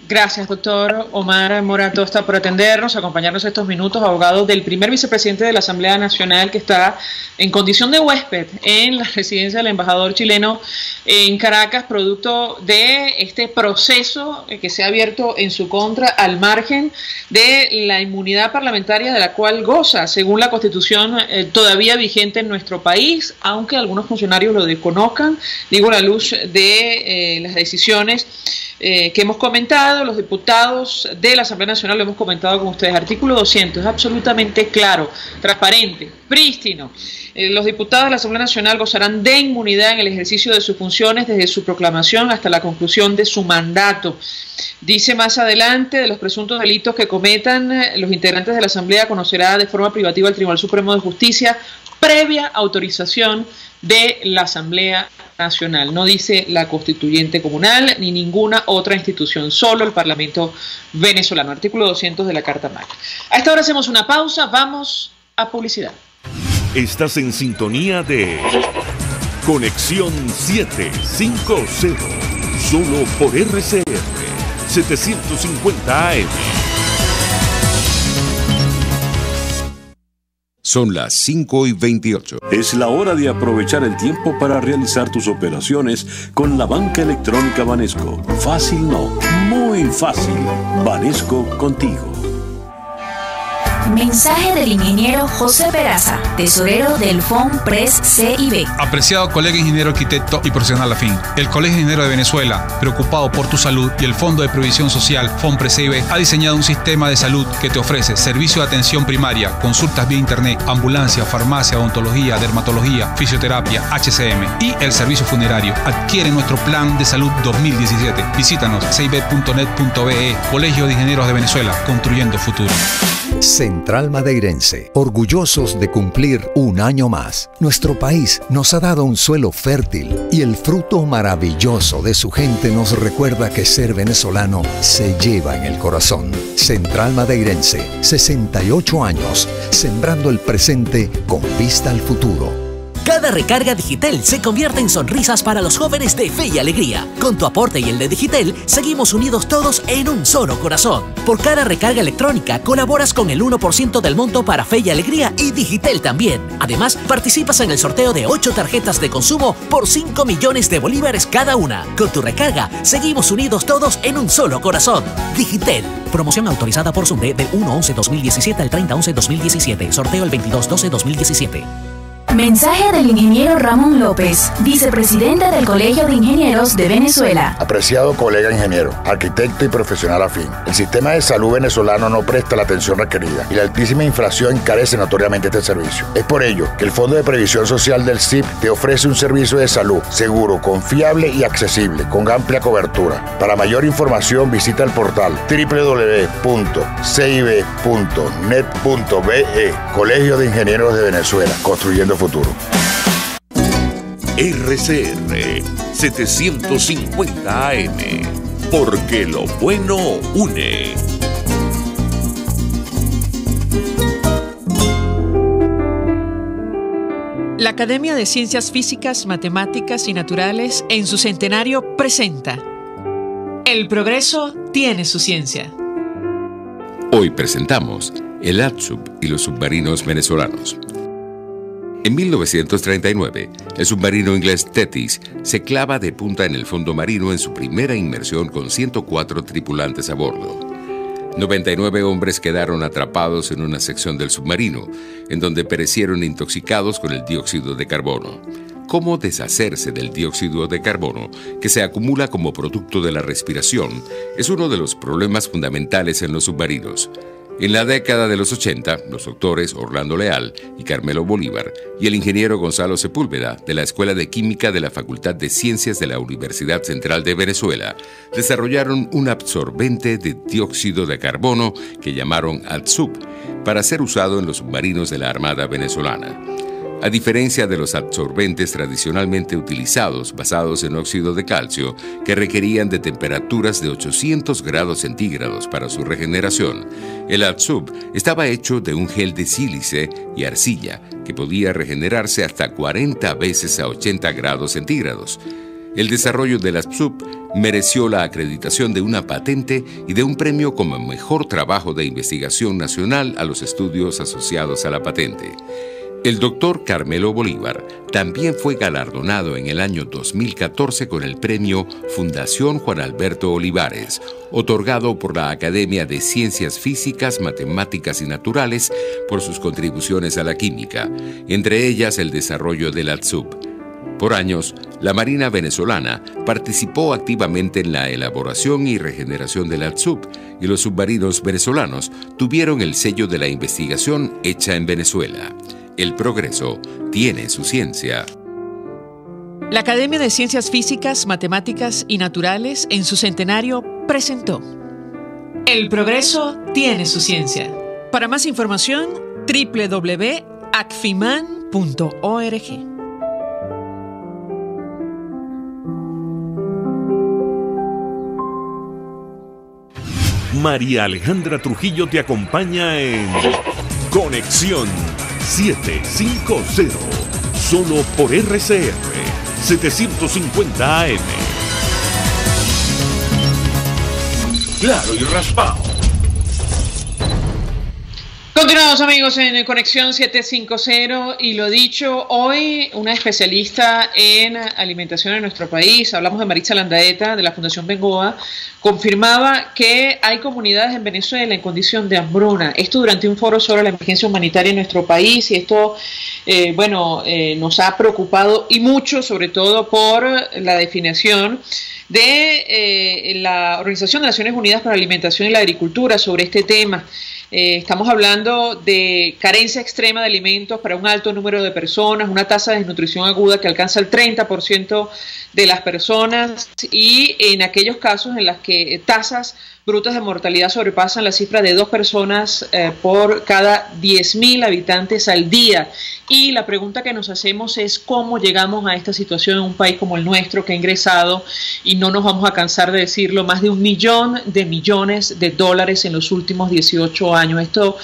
Gracias, doctor Omar Mora Atosta, por atendernos, acompañarnos estos minutos, abogado del primer vicepresidente de la Asamblea Nacional, que está en condición de huésped en la residencia del embajador chileno en Caracas, producto de este proceso que se ha abierto en su contra al margen de la inmunidad parlamentaria de la cual goza, según la Constitución todavía vigente en nuestro país, aunque algunos funcionarios lo desconozcan, digo, a la luz de las decisiones que hemos comentado, los diputados de la Asamblea Nacional lo hemos comentado con ustedes. Artículo 200, es absolutamente claro, transparente, prístino. Los diputados de la Asamblea Nacional gozarán de inmunidad en el ejercicio de sus funciones desde su proclamación hasta la conclusión de su mandato. Dice más adelante, de los presuntos delitos que cometan los integrantes de la Asamblea conocerá de forma privativa el Tribunal Supremo de Justicia previa autorización de la Asamblea Nacional. No dice la Constituyente Comunal ni ninguna otra institución, solo el Parlamento venezolano. Artículo 200 de la Carta Magna. A esta hora hacemos una pausa, vamos a publicidad. Estás en sintonía de Conexión 750, solo por RCR 750 AM. Son las 5:28. Es la hora de aprovechar el tiempo para realizar tus operaciones con la banca electrónica Banesco. Fácil no, muy fácil. Banesco contigo. Mensaje del ingeniero José Peraza, tesorero del FONPRES CIB. Apreciado colega ingeniero arquitecto y profesional afín, el Colegio Ingeniero de Venezuela, preocupado por tu salud, y el Fondo de Previsión Social FONPRES CIB ha diseñado un sistema de salud que te ofrece servicio de atención primaria, consultas vía internet, ambulancia, farmacia, odontología, dermatología, fisioterapia, HCM y el servicio funerario. Adquiere nuestro plan de salud 2017. Visítanos cib.net.be. Colegio de Ingenieros de Venezuela, construyendo futuro. Central Madeirense, orgullosos de cumplir un año más. Nuestro país nos ha dado un suelo fértil y el fruto maravilloso de su gente nos recuerda que ser venezolano se lleva en el corazón. Central Madeirense, 68 años, sembrando el presente con vista al futuro. Cada recarga Digitel se convierte en sonrisas para los jóvenes de Fe y Alegría. Con tu aporte y el de Digitel, seguimos unidos todos en un solo corazón. Por cada recarga electrónica, colaboras con el 1% del monto para Fe y Alegría y Digitel también. Además, participas en el sorteo de 8 tarjetas de consumo por 5 millones de bolívares cada una. Con tu recarga, seguimos unidos todos en un solo corazón. Digitel. Promoción autorizada por SUNDE del 1/11/2017 al 30/11/2017. Sorteo el 22/12/2017. Mensaje del ingeniero Ramón López, vicepresidente del Colegio de Ingenieros de Venezuela. Apreciado colega ingeniero, arquitecto y profesional afín, el sistema de salud venezolano no presta la atención requerida y la altísima inflación encarece notoriamente este servicio. Es por ello que el Fondo de Previsión Social del CIP te ofrece un servicio de salud seguro, confiable y accesible, con amplia cobertura. Para mayor información visita el portal www.cib.net.be. Colegio de Ingenieros de Venezuela, construyendo futuro. RCR 750 AM, porque lo bueno une. La Academia de Ciencias Físicas, Matemáticas y Naturales en su centenario presenta El progreso tiene su ciencia. Hoy presentamos el ATSUB y los submarinos venezolanos. En 1939, el submarino inglés Thetis se clava de punta en el fondo marino en su primera inmersión con 104 tripulantes a bordo. 99 hombres quedaron atrapados en una sección del submarino, en donde perecieron intoxicados con el dióxido de carbono. ¿Cómo deshacerse del dióxido de carbono, que se acumula como producto de la respiración, es uno de los problemas fundamentales en los submarinos? En la década de los 80, los doctores Orlando Leal y Carmelo Bolívar y el ingeniero Gonzalo Sepúlveda de la Escuela de Química de la Facultad de Ciencias de la Universidad Central de Venezuela desarrollaron un absorbente de dióxido de carbono que llamaron ATSUB para ser usado en los submarinos de la Armada venezolana. A diferencia de los absorbentes tradicionalmente utilizados basados en óxido de calcio, que requerían de temperaturas de 800 grados centígrados para su regeneración, el ATSUB estaba hecho de un gel de sílice y arcilla que podía regenerarse hasta 40 veces a 80 grados centígrados. El desarrollo del ATSUB mereció la acreditación de una patente y de un premio como mejor trabajo de investigación nacional a los estudios asociados a la patente. El doctor Carmelo Bolívar también fue galardonado en el año 2014 con el premio Fundación Juan Alberto Olivares, otorgado por la Academia de Ciencias Físicas, Matemáticas y Naturales por sus contribuciones a la química, entre ellas el desarrollo del ATSUB. Por años, la Marina venezolana participó activamente en la elaboración y regeneración del ATSUB, y los submarinos venezolanos tuvieron el sello de la investigación hecha en Venezuela. El progreso tiene su ciencia. La Academia de Ciencias Físicas, Matemáticas y Naturales en su centenario presentó El progreso tiene su ciencia. Para más información, www.acfiman.org. María Alejandra Trujillo te acompaña en Conexión 750, solo por RCR 750 AM. Claro y raspado. Continuamos, amigos, en Conexión 750 y lo dicho, hoy una especialista en alimentación en nuestro país, hablamos de Maritza Landaeta de la Fundación Bengoa, confirmaba que hay comunidades en Venezuela en condición de hambruna. Esto durante un foro sobre la emergencia humanitaria en nuestro país, y esto nos ha preocupado y mucho, sobre todo por la definición de la Organización de Naciones Unidas para la Alimentación y la Agricultura sobre este tema. Estamos hablando de carencia extrema de alimentos para un alto número de personas, una tasa de desnutrición aguda que alcanza el 30% de las personas, y en aquellos casos en las que tasas brutas de mortalidad sobrepasan la cifra de 2 personas por cada 10.000 habitantes al día. Y la pregunta que nos hacemos es cómo llegamos a esta situación en un país como el nuestro, que ha ingresado, y no nos vamos a cansar de decirlo, más de 1 millón de millones de dólares en los últimos 18 años. Esto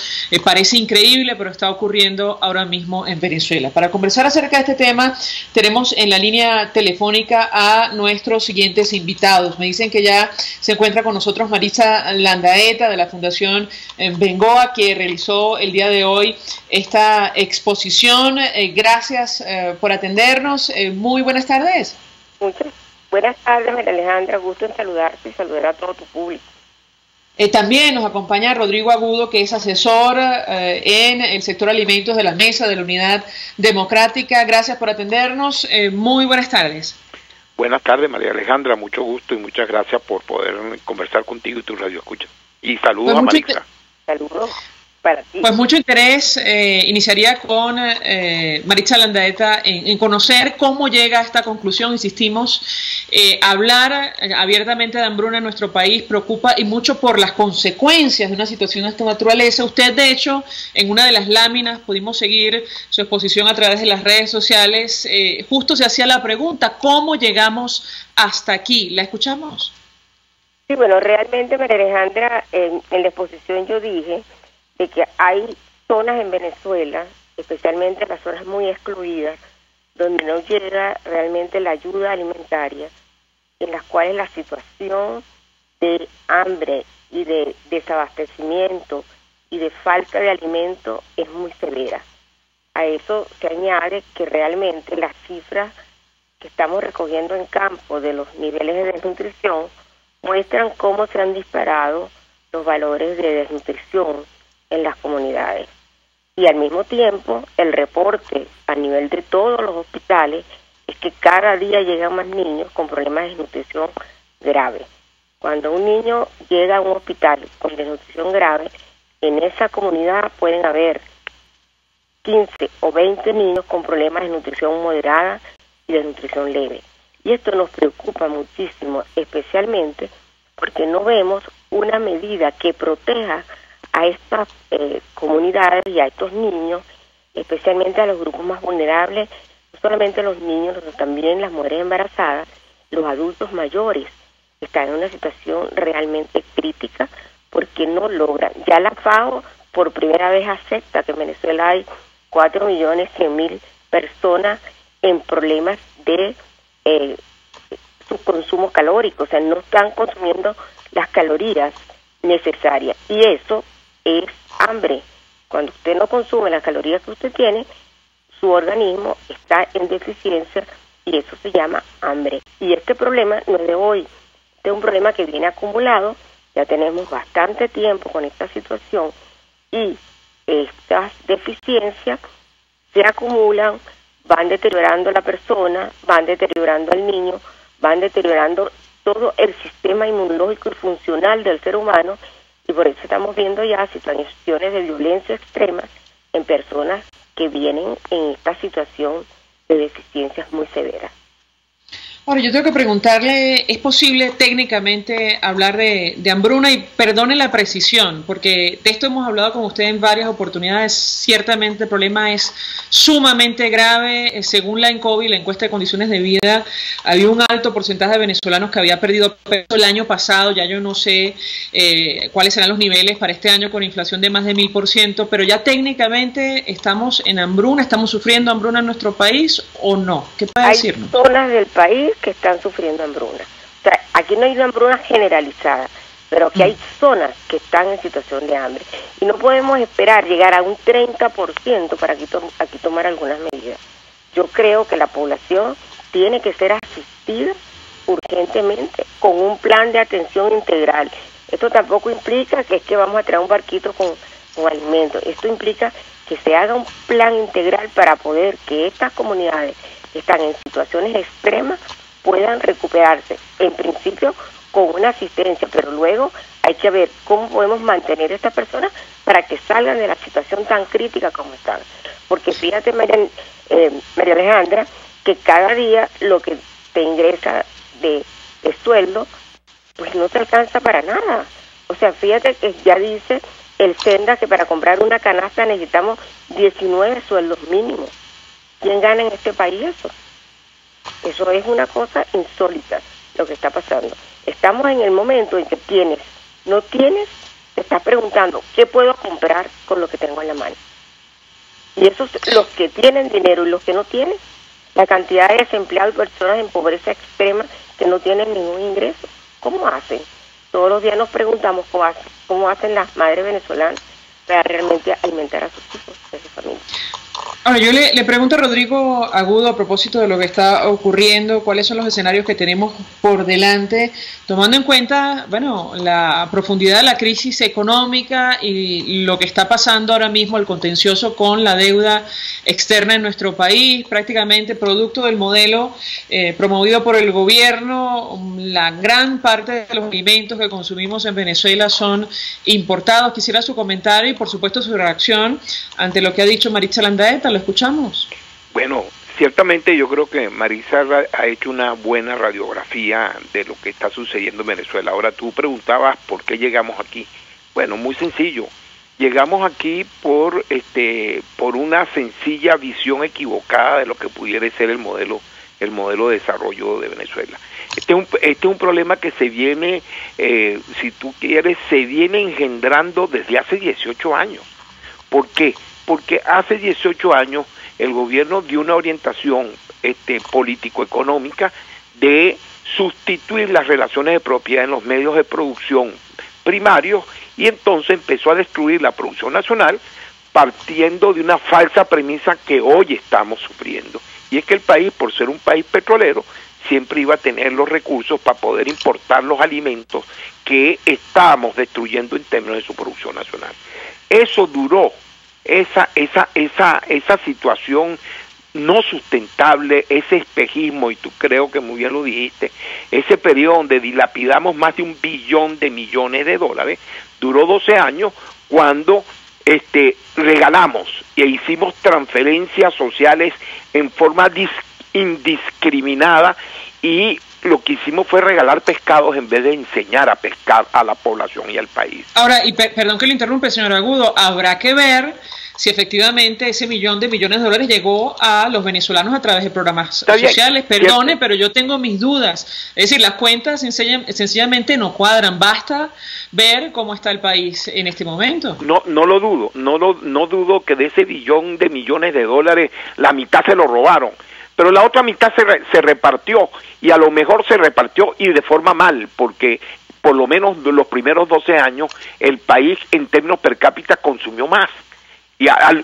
parece increíble, pero está ocurriendo ahora mismo en Venezuela. Para conversar acerca de este tema, tenemos en la línea telefónica a nuestros siguientes invitados. Me dicen que ya se encuentra con nosotros Maritza Landaeta, de la Fundación Bengoa, que realizó el día de hoy esta exposición. Gracias por atendernos. Muy buenas tardes. Muchas buenas tardes, María Alejandra. Gusto en saludarte y saludar a todo tu público. También nos acompaña Rodrigo Agudo, que es asesor en el sector alimentos de la Mesa de la Unidad Democrática. Gracias por atendernos. Muy buenas tardes. Buenas tardes, María Alejandra. Mucho gusto y muchas gracias por poder conversar contigo y tu radio escucha. Y saludos a Maritza. Saludos para ti. Pues mucho interés. Iniciaría con Maritza Landaeta en conocer cómo llega a esta conclusión. Insistimos, hablar abiertamente de hambruna en nuestro país preocupa, y mucho por las consecuencias de una situación de esta naturaleza. Usted, de hecho, en una de las láminas, pudimos seguir su exposición a través de las redes sociales, justo se hacía la pregunta, ¿cómo llegamos hasta aquí? ¿La escuchamos? Sí, bueno, realmente, María Alejandra, en la exposición yo dije de que hay zonas en Venezuela, especialmente las zonas muy excluidas, donde no llega realmente la ayuda alimentaria, en las cuales la situación de hambre y de desabastecimiento y de falta de alimento es muy severa. A eso se añade que realmente las cifras que estamos recogiendo en campo de los niveles de desnutrición muestran cómo se han disparado los valores de desnutrición en las comunidades. Y al mismo tiempo, el reporte a nivel de todos los hospitales es que cada día llegan más niños con problemas de desnutrición grave. Cuando un niño llega a un hospital con desnutrición grave, en esa comunidad pueden haber 15 o 20 niños con problemas de nutrición moderada y de nutrición leve. Y esto nos preocupa muchísimo, especialmente porque no vemos una medida que proteja a estas comunidades y a estos niños, especialmente a los grupos más vulnerables, no solamente los niños, sino también las mujeres embarazadas, los adultos mayores, que están en una situación realmente crítica porque no logran. Ya la FAO por primera vez acepta que en Venezuela hay 4.100.000 personas en problemas de su consumo calórico, o sea, no están consumiendo las calorías necesarias, y eso es hambre. Cuando usted no consume las calorías que usted tiene, su organismo está en deficiencia y eso se llama hambre. Y este problema no es de hoy, este es un problema que viene acumulado, ya tenemos bastante tiempo con esta situación y estas deficiencias se acumulan, van deteriorando a la persona, van deteriorando al niño, van deteriorando todo el sistema inmunológico y funcional del ser humano, y por eso estamos viendo ya situaciones de violencia extrema en personas que vienen en esta situación de deficiencias muy severas. Ahora, yo tengo que preguntarle, ¿es posible técnicamente hablar de hambruna? Y perdone la precisión, porque de esto hemos hablado con usted en varias oportunidades. Ciertamente el problema es sumamente grave. Según la ENCOVI, la encuesta de condiciones de vida, había un alto porcentaje de venezolanos que había perdido peso el año pasado. Ya yo no sé cuáles serán los niveles para este año con inflación de más de 1000%, pero ya técnicamente estamos en hambruna, estamos sufriendo hambruna en nuestro país, ¿o no? ¿Qué puede decirnos? Hay zonas del país que están sufriendo hambruna. O sea, aquí no hay una hambruna generalizada, pero aquí hay zonas que están en situación de hambre. Y no podemos esperar llegar a un 30% para aquí tomar algunas medidas. Yo creo que la población tiene que ser asistida urgentemente con un plan de atención integral. Esto tampoco implica que es que vamos a traer un barquito con alimentos. Esto implica que se haga un plan integral para poder que estas comunidades que están en situaciones extremas puedan recuperarse, en principio con una asistencia, pero luego hay que ver cómo podemos mantener a estas personas para que salgan de la situación tan crítica como están. Porque fíjate, María Alejandra, que cada día lo que te ingresa de sueldo, pues no te alcanza para nada. O sea, fíjate que ya dice el Senda que para comprar una canasta necesitamos 19 sueldos mínimos. ¿Quién gana en este país eso? Eso es una cosa insólita lo que está pasando. Estamos en el momento en que no tienes, te estás preguntando, ¿qué puedo comprar con lo que tengo en la mano? Y esos, los que tienen dinero y los que no tienen, la cantidad de desempleados y personas en pobreza extrema que no tienen ningún ingreso, ¿cómo hacen? Todos los días nos preguntamos cómo hacen las madres venezolanas para realmente alimentar a sus hijos, a su familia. Ahora, yo le pregunto a Rodrigo Agudo a propósito de lo que está ocurriendo, cuáles son los escenarios que tenemos por delante, tomando en cuenta, bueno, la profundidad de la crisis económica y lo que está pasando ahora mismo, el contencioso con la deuda externa en nuestro país, prácticamente producto del modelo promovido por el gobierno. La gran parte de los alimentos que consumimos en Venezuela son importados. Quisiera su comentario y, por supuesto, su reacción ante lo que ha dicho Maritza Landaeta. ¿Lo escuchamos? Bueno, ciertamente yo creo que Marisa ha hecho una buena radiografía de lo que está sucediendo en Venezuela. Ahora, tú preguntabas por qué llegamos aquí. Bueno, muy sencillo. Llegamos aquí por una sencilla visión equivocada de lo que pudiera ser el modelo de desarrollo de Venezuela. Este es un problema que se viene, si tú quieres, se viene engendrando desde hace 18 años. ¿Por qué? Porque hace 18 años el gobierno dio una orientación político-económica de sustituir las relaciones de propiedad en los medios de producción primarios, y entonces empezó a destruir la producción nacional partiendo de una falsa premisa que hoy estamos sufriendo, y es que el país, por ser un país petrolero, siempre iba a tener los recursos para poder importar los alimentos que estábamos destruyendo en términos de su producción nacional. Eso duró. Esa situación no sustentable, ese espejismo, y tú creo que muy bien lo dijiste, ese periodo donde dilapidamos más de $1 billón de dólares, duró 12 años cuando regalamos e hicimos transferencias sociales en forma indiscriminada, y lo que hicimos fue regalar pescados en vez de enseñar a pescar a la población y al país. Ahora, y perdón que lo interrumpe, señor Agudo, habrá que ver si efectivamente ese $1 billón llegó a los venezolanos a través de programas sociales. Perdone, pero yo tengo mis dudas. Es decir, las cuentas sencillamente no cuadran. Basta ver cómo está el país en este momento. No lo dudo. No dudo que de ese $1 billón de dólares, la mitad se lo robaron. Pero la otra mitad se repartió, y a lo mejor se repartió y de forma mal, porque por lo menos los primeros 12 años el país en términos per cápita consumió más.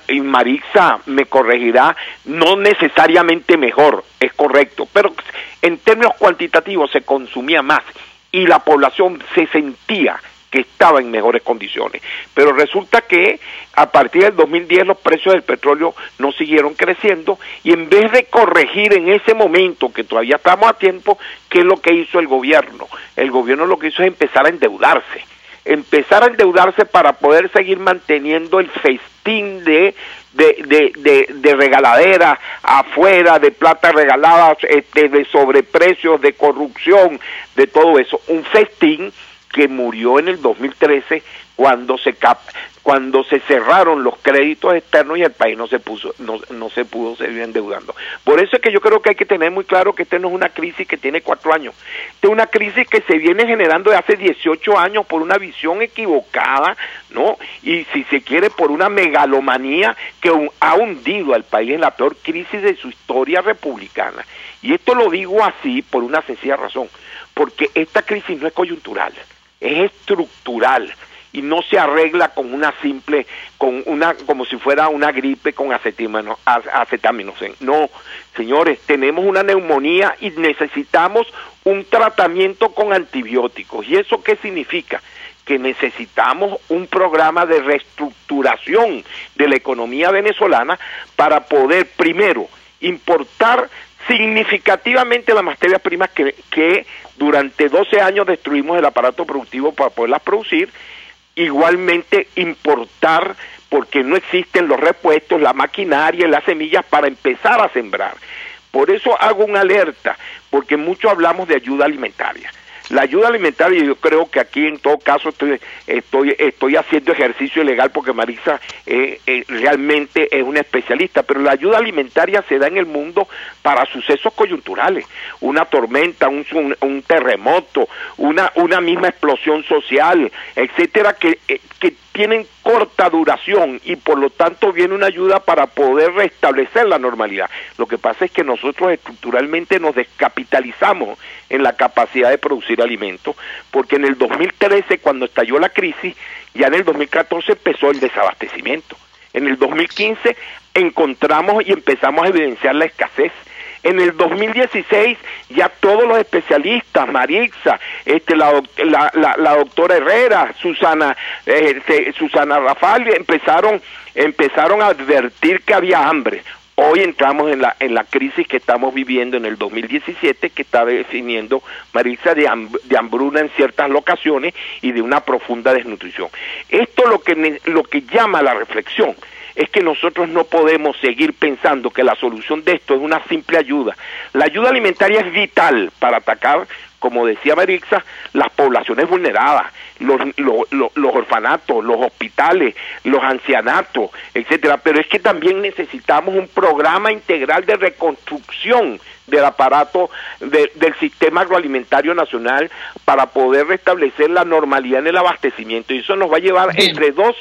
Y Marisa me corregirá, no necesariamente mejor, es correcto, pero en términos cuantitativos se consumía más y la población se sentía que estaba en mejores condiciones. Pero resulta que a partir del 2010 los precios del petróleo no siguieron creciendo, y en vez de corregir en ese momento, que todavía estamos a tiempo, ¿qué es lo que hizo el gobierno? El gobierno lo que hizo es empezar a endeudarse para poder seguir manteniendo el festín de regaladera afuera, de plata regalada, de sobreprecios, de corrupción, de todo eso. Un festín que murió en el 2013 cuando se cerraron los créditos externos y el país no se pudo seguir endeudando. Por eso es que yo creo que hay que tener muy claro que esta no es una crisis que tiene 4 años. Esta es una crisis que se viene generando de hace 18 años por una visión equivocada, ¿no? Y si se quiere, por una megalomanía que ha hundido al país en la peor crisis de su historia republicana. Y esto lo digo así por una sencilla razón, porque esta crisis no es coyuntural, es estructural, y no se arregla con como si fuera una gripe con acetaminofén. No, señores, tenemos una neumonía y necesitamos un tratamiento con antibióticos. ¿Y eso qué significa? Que necesitamos un programa de reestructuración de la economía venezolana para poder, primero, importar significativamente las materias primas que durante 12 años destruimos el aparato productivo para poderlas producir. Igualmente importar, porque no existen los repuestos, la maquinaria y las semillas para empezar a sembrar. Por eso hago una alerta, porque mucho hablamos de ayuda alimentaria. La ayuda alimentaria, yo creo que aquí en todo caso estoy haciendo ejercicio legal porque Marisa realmente es una especialista, pero la ayuda alimentaria se da en el mundo para sucesos coyunturales, una tormenta, un terremoto, una misma explosión social, etcétera, que tienen corta duración y por lo tanto viene una ayuda para poder restablecer la normalidad. Lo que pasa es que nosotros estructuralmente nos descapitalizamos en la capacidad de producir alimentos, porque en el 2013, cuando estalló la crisis, ya en el 2014 empezó el desabastecimiento. En el 2015 encontramos y empezamos a evidenciar la escasez. En el 2016 ya todos los especialistas, Marixa, la doctora Herrera, Susana Rafal, empezaron a advertir que había hambre. Hoy entramos en la crisis que estamos viviendo en el 2017, que está definiendo Marixa de hambruna en ciertas locaciones y de una profunda desnutrición. Esto lo que llama a la reflexión es que nosotros no podemos seguir pensando que la solución de esto es una simple ayuda. La ayuda alimentaria es vital para atacar, como decía Marixa, las poblaciones vulneradas, los orfanatos, los hospitales, los ancianatos, etcétera. Pero es que también necesitamos un programa integral de reconstrucción del aparato del sistema agroalimentario nacional para poder restablecer la normalidad en el abastecimiento. Y eso nos va a llevar entre 2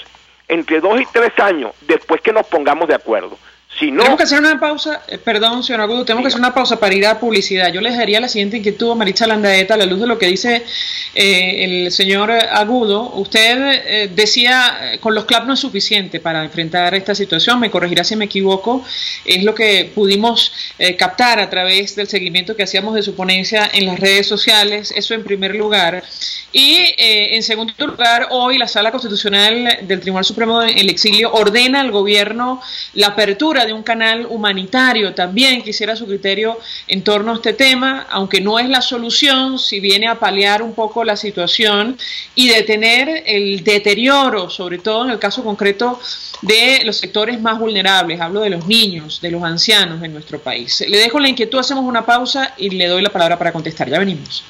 y 3 años después que nos pongamos de acuerdo. Si no, tenemos que hacer una pausa, perdón, señor Agudo, tenemos que hacer una pausa para ir a publicidad. Yo les daría la siguiente inquietud a Marixa Landaeta a la luz de lo que dice el señor Agudo. Usted decía, con los CLAP no es suficiente para enfrentar esta situación, me corregirá si me equivoco, es lo que pudimos captar a través del seguimiento que hacíamos de su ponencia en las redes sociales, eso en primer lugar. Y en segundo lugar, hoy la Sala Constitucional del Tribunal Supremo en el exilio ordena al gobierno la apertura de un canal humanitario. También quisiera su criterio en torno a este tema, aunque no es la solución, si viene a paliar un poco la situación y detener el deterioro, sobre todo en el caso concreto de los sectores más vulnerables. Hablo de los niños, de los ancianos en nuestro país. Le dejo la inquietud, hacemos una pausa y le doy la palabra para contestar. Ya venimos.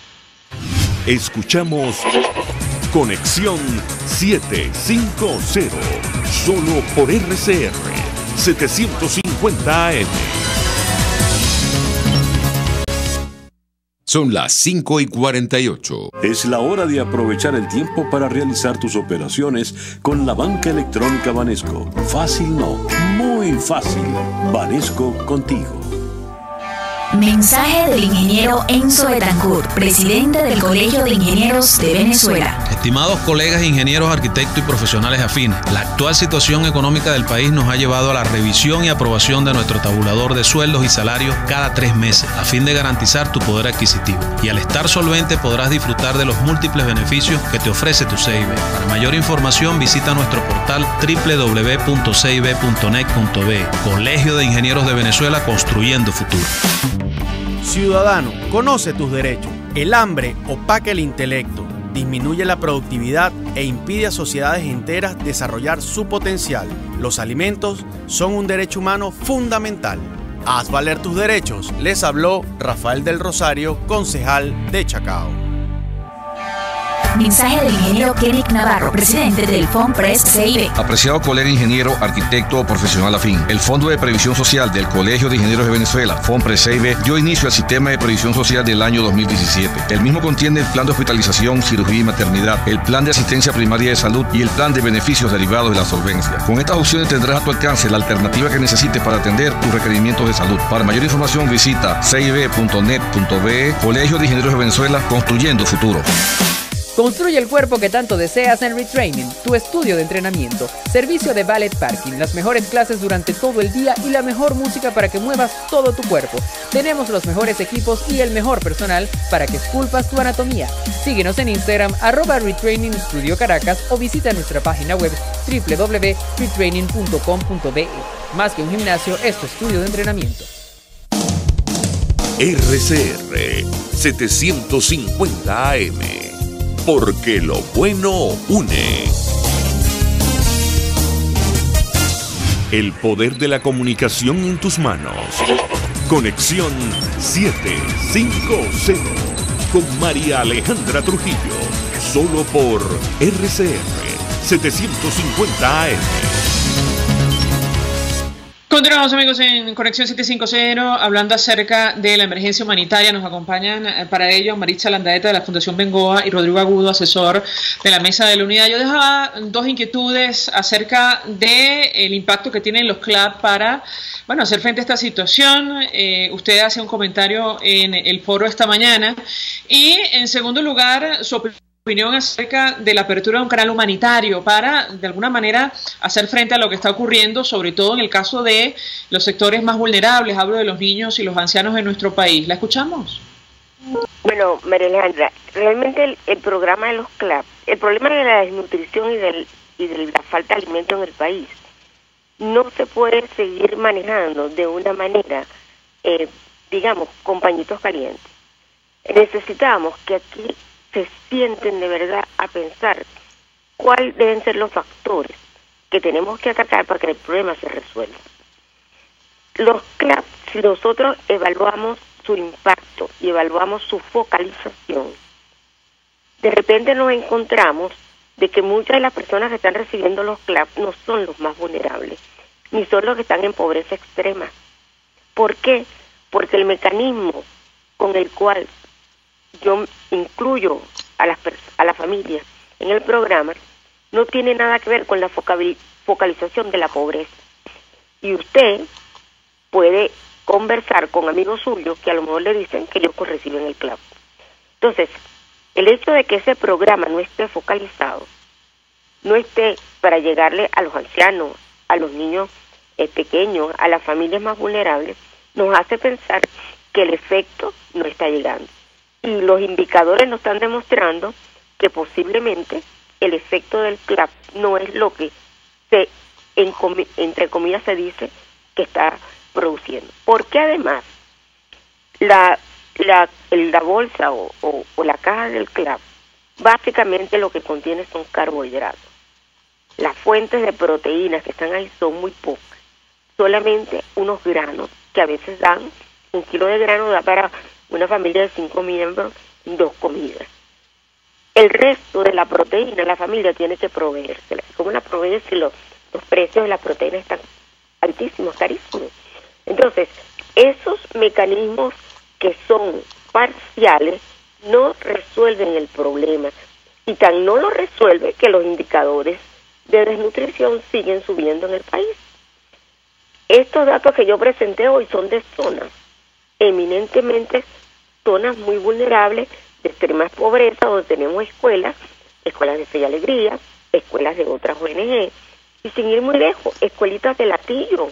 Escuchamos Conexión 750, solo por RCR 750 AM. Son las 5:48. Es la hora de aprovechar el tiempo para realizar tus operaciones con la banca electrónica Banesco. Fácil no, muy fácil. Banesco contigo. Mensaje del ingeniero Enzo Betancourt, presidente del Colegio de Ingenieros de Venezuela. Estimados colegas ingenieros, arquitectos y profesionales afines, la actual situación económica del país nos ha llevado a la revisión y aprobación de nuestro tabulador de sueldos y salarios cada 3 meses, a fin de garantizar tu poder adquisitivo. Y al estar solvente podrás disfrutar de los múltiples beneficios que te ofrece tu CIB. Para mayor información visita nuestro portal www.cib.net.be. Colegio de Ingenieros de Venezuela, construyendo futuro. Ciudadano, conoce tus derechos. El hambre opaca el intelecto, disminuye la productividad e impide a sociedades enteras desarrollar su potencial. Los alimentos son un derecho humano fundamental. Haz valer tus derechos, les habló Rafael del Rosario, concejal de Chacao. Mensaje del ingeniero Kenneth Navarro, presidente del FONPRES CIB. Apreciado colega ingeniero, arquitecto o profesional afín, el Fondo de Previsión Social del Colegio de Ingenieros de Venezuela, FONPRES CIB, dio inicio al sistema de previsión social del año 2017. El mismo contiene el plan de hospitalización, cirugía y maternidad, el plan de asistencia primaria de salud y el plan de beneficios derivados de la solvencia. Con estas opciones tendrás a tu alcance la alternativa que necesites para atender tus requerimientos de salud. Para mayor información visita cib.net.be. Colegio de Ingenieros de Venezuela, construyendo futuro. Construye el cuerpo que tanto deseas en Retraining, tu estudio de entrenamiento, servicio de ballet parking, las mejores clases durante todo el día y la mejor música para que muevas todo tu cuerpo. Tenemos los mejores equipos y el mejor personal para que esculpas tu anatomía. Síguenos en Instagram @Retraining Studio Caracas o visita nuestra página web www.retraining.com.be. Más que un gimnasio, es tu estudio de entrenamiento. RCR 750 AM, porque lo bueno une. El poder de la comunicación en tus manos. Conexión 750. con María Alejandra Trujillo, solo por RCR 750 AM. Continuamos, amigos, en Conexión 750, hablando acerca de la emergencia humanitaria. Nos acompañan para ello Maritza Landaeta de la Fundación Bengoa y Rodrigo Agudo, asesor de la Mesa de la Unidad. Yo dejaba dos inquietudes acerca del impacto que tienen los CLAP para hacer frente a esta situación. Usted hace un comentario en el foro esta mañana. Y, en segundo lugar, su opinión acerca de la apertura de un canal humanitario para, de alguna manera, hacer frente a lo que está ocurriendo, sobre todo en el caso de los sectores más vulnerables. Hablo de los niños y los ancianos en nuestro país. ¿La escuchamos? Bueno, María Alejandra, realmente el programa de los CLAP, el problema de la desnutrición y de la falta de alimento en el país, no se puede seguir manejando de una manera, digamos, con pañitos calientes. Necesitamos que aquí se sienten de verdad a pensar cuáles deben ser los factores que tenemos que atacar para que el problema se resuelva. Los CLAP, si nosotros evaluamos su impacto y evaluamos su focalización, de repente nos encontramos de que muchas de las personas que están recibiendo los CLAP no son los más vulnerables, ni son los que están en pobreza extrema. ¿Por qué? Porque el mecanismo con el cual yo incluyo a la familia en el programa no tiene nada que ver con la focalización de la pobreza. Y usted puede conversar con amigos suyos que a lo mejor le dicen que ellos reciben el CLAP. Entonces, el hecho de que ese programa no esté focalizado, no esté para llegarle a los ancianos, a los niños pequeños, a las familias más vulnerables, nos hace pensar que el efecto no está llegando. Y los indicadores nos están demostrando que posiblemente el efecto del CLAP no es lo que entre comillas se dice que está produciendo. Porque además la bolsa o la caja del CLAP básicamente lo que contiene son carbohidratos. Las fuentes de proteínas que están ahí son muy pocas. Solamente unos granos que a veces dan, 1 kilo de grano da para una familia de 5 miembros, 2 comidas. El resto de la proteína la familia tiene que proveérsela. ¿Cómo la provee si los precios de la proteína están altísimos, carísimos? Entonces, esos mecanismos que son parciales no resuelven el problema. Y tan no lo resuelve que los indicadores de desnutrición siguen subiendo en el país. Estos datos que yo presenté hoy son de zonas, eminentemente zonas muy vulnerables, de extrema pobreza, donde tenemos escuelas de Fe y Alegría, escuelas de otras ONG, y sin ir muy lejos, escuelitas de Latillo,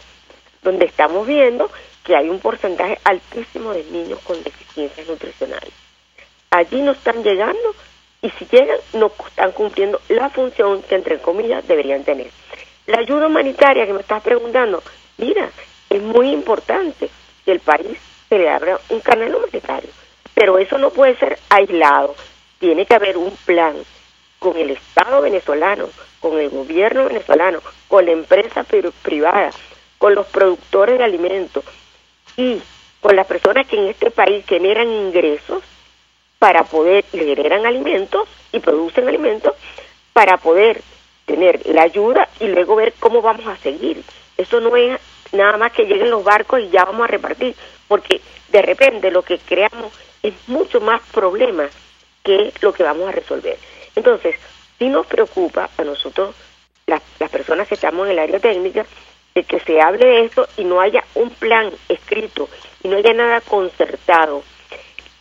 donde estamos viendo que hay un porcentaje altísimo de niños con deficiencias nutricionales. Allí no están llegando, y si llegan, no están cumpliendo la función que, entre comillas, deberían tener. La ayuda humanitaria que me estás preguntando, mira, es muy importante que el país se le abra un canal humanitario, pero eso no puede ser aislado. Tiene que haber un plan con el Estado venezolano, con el gobierno venezolano, con la empresa privada, con los productores de alimentos y con las personas que en este país generan ingresos para poder, generan alimentos y producen alimentos para poder tener la ayuda y luego ver cómo vamos a seguir. Eso no es nada más que lleguen los barcos y ya vamos a repartir, porque de repente lo que creamos es mucho más problema que lo que vamos a resolver. Entonces, sí nos preocupa a nosotros, las personas que estamos en el área técnica, de que se hable de esto y no haya un plan escrito y no haya nada concertado.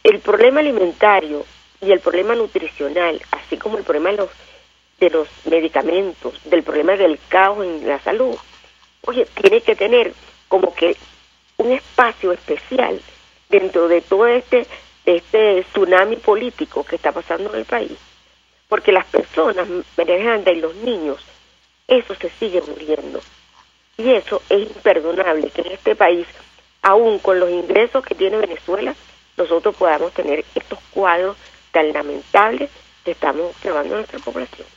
El problema alimentario y el problema nutricional, así como el problema de los medicamentos, del problema del caos en la salud, oye, tiene que tener como que un espacio especial dentro de todo este tsunami político que está pasando en el país. Porque las personas, y los niños, eso se sigue muriendo. Y eso es imperdonable, que en este país, aún con los ingresos que tiene Venezuela, nosotros podamos tener estos cuadros tan lamentables que estamos llevando a nuestra población.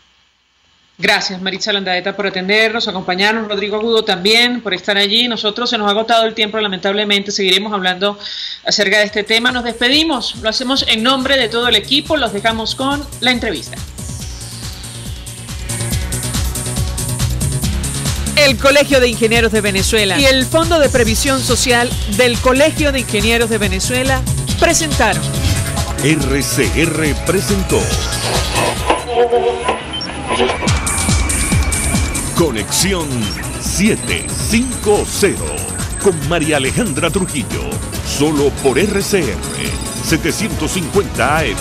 Gracias, Maritza Landaeta, por atendernos, acompañarnos, Rodrigo Agudo también por estar allí. Nosotros se nos ha agotado el tiempo, lamentablemente, seguiremos hablando acerca de este tema. Nos despedimos, lo hacemos en nombre de todo el equipo, los dejamos con la entrevista. El Colegio de Ingenieros de Venezuela y el Fondo de Previsión Social del Colegio de Ingenieros de Venezuela presentaron. RCR presentó Conexión 750 con María Alejandra Trujillo, solo por RCR 750 AM.